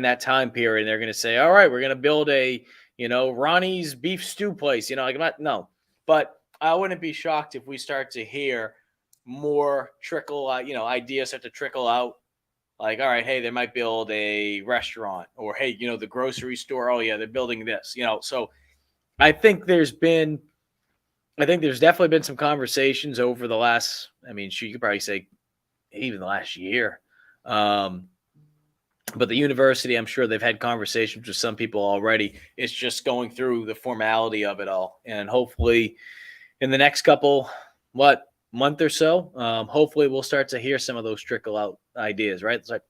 that time period. They're going to say, all right, we're going to build a, Ronnie's beef stew place. No. But I wouldn't be shocked if we start to hear more ideas start to trickle out. Like, all right, hey, they might build a restaurant, or hey, the grocery store. Oh yeah, they're building this. So I think there's definitely been some conversations over the last, you could probably say even the last year. But the university, I'm sure they've had conversations with some people already. It's just going through the formality of it all. And hopefully in the next month or so, hopefully we'll start to hear some of those trickle out ideas, right? It's like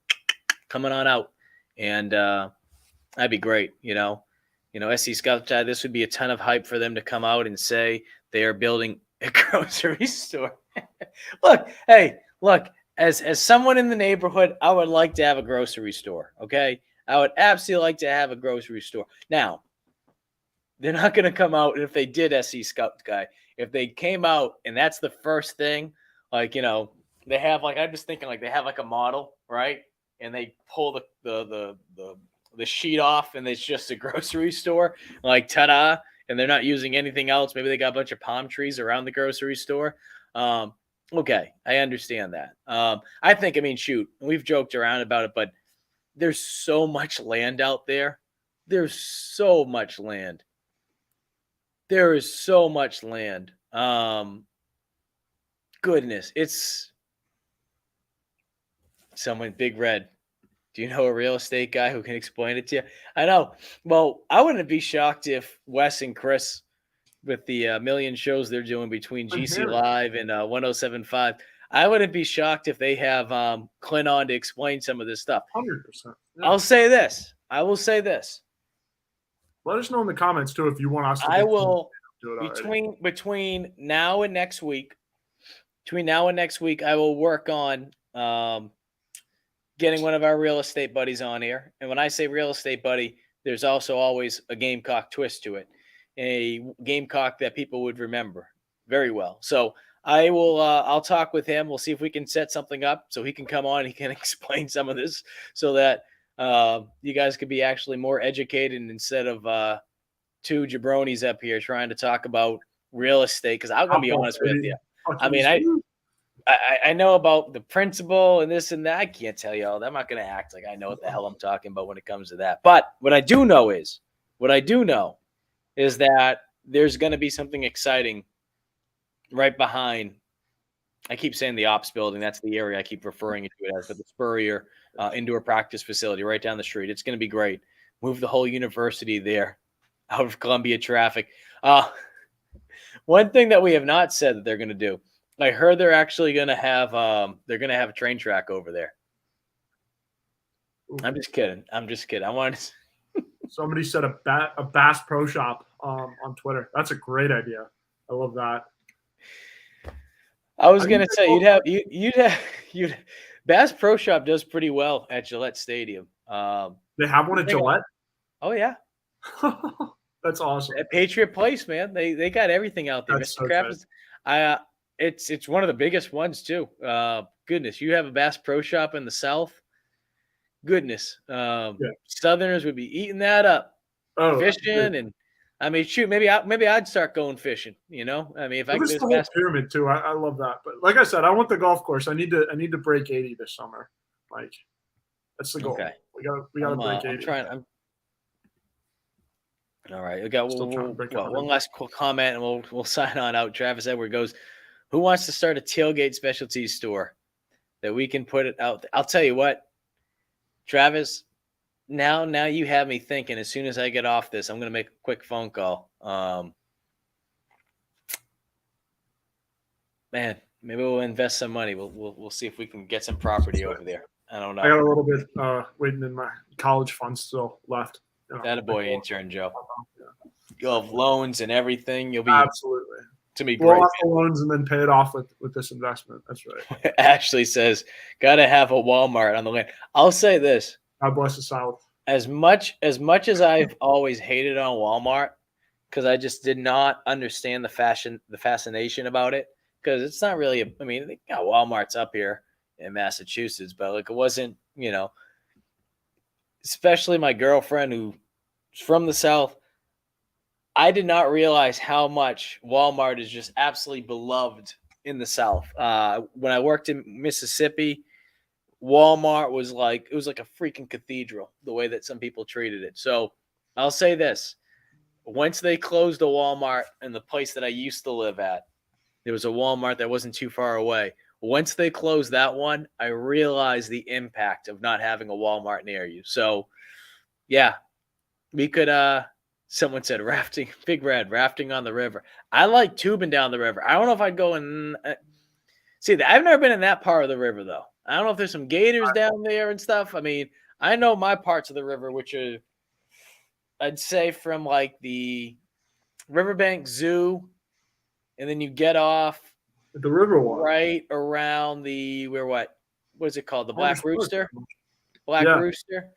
coming on out. And that'd be great, SC Scouts, this would be a ton of hype for them to come out and say they are building a grocery store. Look, as someone in the neighborhood, I would like to have a grocery store, okay? I would absolutely like to have a grocery store. Now, they're not going to come out, and if they did, SC Scout guy, if they came out and that's the first thing, Like, they have like, I'm just thinking like they have like a model, right? And they pull the sheet off, and it's just a grocery store, like ta-da, and they're not using anything else. Maybe they got a bunch of palm trees around the grocery store. Um, okay, I understand that. I think, I mean, shoot, we've joked around about it, but there's so much land out there. There's so much land. There is so much land. Goodness, it's someone Big Red. Do you know a real estate guy who can explain it to you? I know. Well, I wouldn't be shocked if Wes and Chris, with the million shows they're doing between I'm GC hearing Live and 1075, I wouldn't be shocked if they have Clint on to explain some of this stuff. 100%. Yeah. I'll say this. I will say this. Let us know in the comments too if you want us to I will do it already. between now and next week. Between now and next week, I will work on getting one of our real estate buddies on here. And when I say real estate buddy, there's also always a Gamecock twist to it, a Gamecock that people would remember very well. So I will, I'll talk with him. We'll see if we can set something up so he can come on. He can explain some of this so that you guys could be actually more educated instead of two jabronis up here trying to talk about real estate. Because I'm gonna be honest with you. I mean, I know about the principle and this and that. I can't tell you all that. I'm not going to act like I know what the hell I'm talking about when it comes to that. But what I do know is that there's going to be something exciting right behind. I keep saying the ops building. That's the area I keep referring to it as, but the Spurrier indoor practice facility right down the street. It's going to be great. Move the whole university there out of Columbia traffic. One thing that we have not said that they're going to do. I heard they're actually going to have a train track over there. I'm just kidding. I wanted to... Somebody said a Bass Pro Shop on Twitter. That's a great idea. I love that. I was going to say you'd Bass Pro Shop does pretty well at Gillette Stadium. They have one at Gillette? Oh yeah. That's awesome. At Patriot Place, man. They got everything out there. That's Mr. Kraft it's one of the biggest ones too. Goodness, you have a Bass Pro Shop in the South. Goodness, Southerners would be eating that up, fishing, and I mean, shoot, maybe I'd start going fishing. I mean, if I could. The whole pyramid too. I love that. But like I said, I want the golf course. I need to break 80 this summer. Like that's the goal. Okay. We gotta break 80. All right, we got one last quick comment, and we'll sign on out. Travis Edward goes, "Who wants to start a tailgate specialty store that we can put it out?" I'll tell you what, Travis. Now you have me thinking. As soon as I get off this, I'm going to make a quick phone call. Man, maybe we'll invest some money. We'll see if we can get some property over there. I don't know. I got a little bit waiting in my college funds still left. Attaboy, intern Joe. You'll have loans and everything. You'll be absolutely to me great. We'll off the loans and then pay it off with this investment. That's right. Ashley says, "Gotta have a Walmart on the land." I'll say this. God bless the South. As much as I've always hated on Walmart, because I just did not understand the fascination about it. Because it's not really. I mean, Walmart's up here in Massachusetts, but like it wasn't. Especially my girlfriend who's from the South. I did not realize how much Walmart is just absolutely beloved in the South. When I worked in Mississippi, Walmart was like a freaking cathedral, the way that some people treated it. So I'll say this. Once they closed the Walmart in the place that I used to live at, there was a Walmart that wasn't too far away. Once they closed that one, I realized the impact of not having a Walmart near you. So, yeah, we could someone said rafting, Big Red, rafting on the river. I like tubing down the river. I don't know if I'd go in. See, I've never been in that part of the river, though. I don't know if there's some gators down there and stuff. I mean, I know my parts of the river, which are, I'd say, from like the Riverbank Zoo, and then you get off the river one right around the what is it called? The Black Rooster? Black Rooster.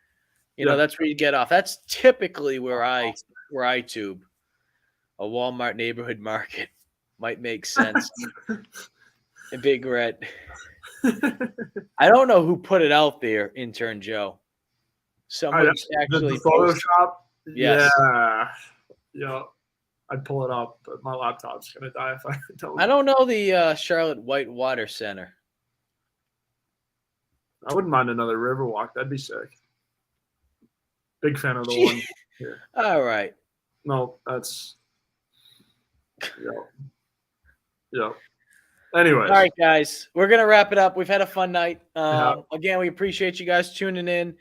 You know, that's where you get off. That's typically where I tube. A Walmart neighborhood market might make sense. A big red. I don't know who put it out there, intern Joe. Someone actually the Photoshop. Yes. Yeah. I'd pull it up, but my laptop's gonna die if I don't. I don't know the Charlotte Whitewater Center. I wouldn't mind another Riverwalk. That'd be sick. Big fan of the one here. All right. No, that's yeah. Anyways. All right, guys. We're gonna wrap it up. We've had a fun night. Yeah. Again, we appreciate you guys tuning in.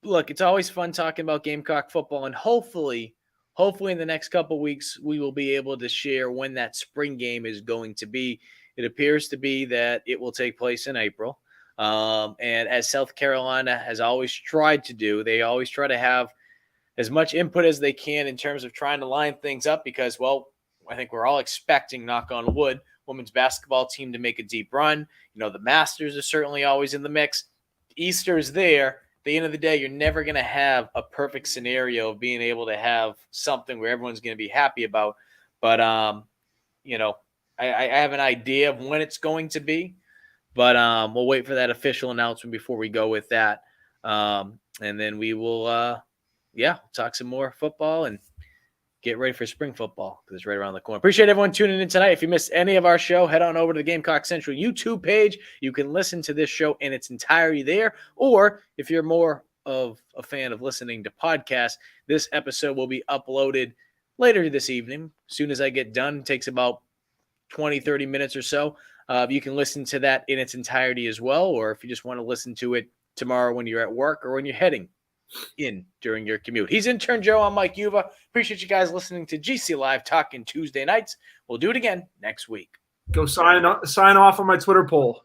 Look, it's always fun talking about Gamecock football, and hopefully in the next couple weeks, we will be able to share when that spring game is going to be. It appears to be that it will take place in April. And as South Carolina has always tried to do, they always try to have as much input as they can in terms of trying to line things up because, well, I think we're all expecting, knock on wood, women's basketball team to make a deep run. You know, the Masters are certainly always in the mix. Easter's there. At the end of the day, you're never going to have a perfect scenario of being able to have something where everyone's going to be happy about. But, you know, I have an idea of when it's going to be. But we'll wait for that official announcement before we go with that. And then we will, talk some more football and get ready for spring football because it's right around the corner. Appreciate everyone tuning in tonight. If you missed any of our show, head on over to the Gamecock Central YouTube page. You can listen to this show in its entirety there. Or if you're more of a fan of listening to podcasts, this episode will be uploaded later this evening. As soon as I get done, it takes about 20, 30 minutes or so. You can listen to that in its entirety as well, or if you just want to listen to it tomorrow when you're at work or when you're heading in during your commute. He's intern Joe. I'm Mike Yuva. Appreciate you guys listening to GC Live Talking Tuesday nights. We'll do it again next week. Go sign off on my Twitter poll.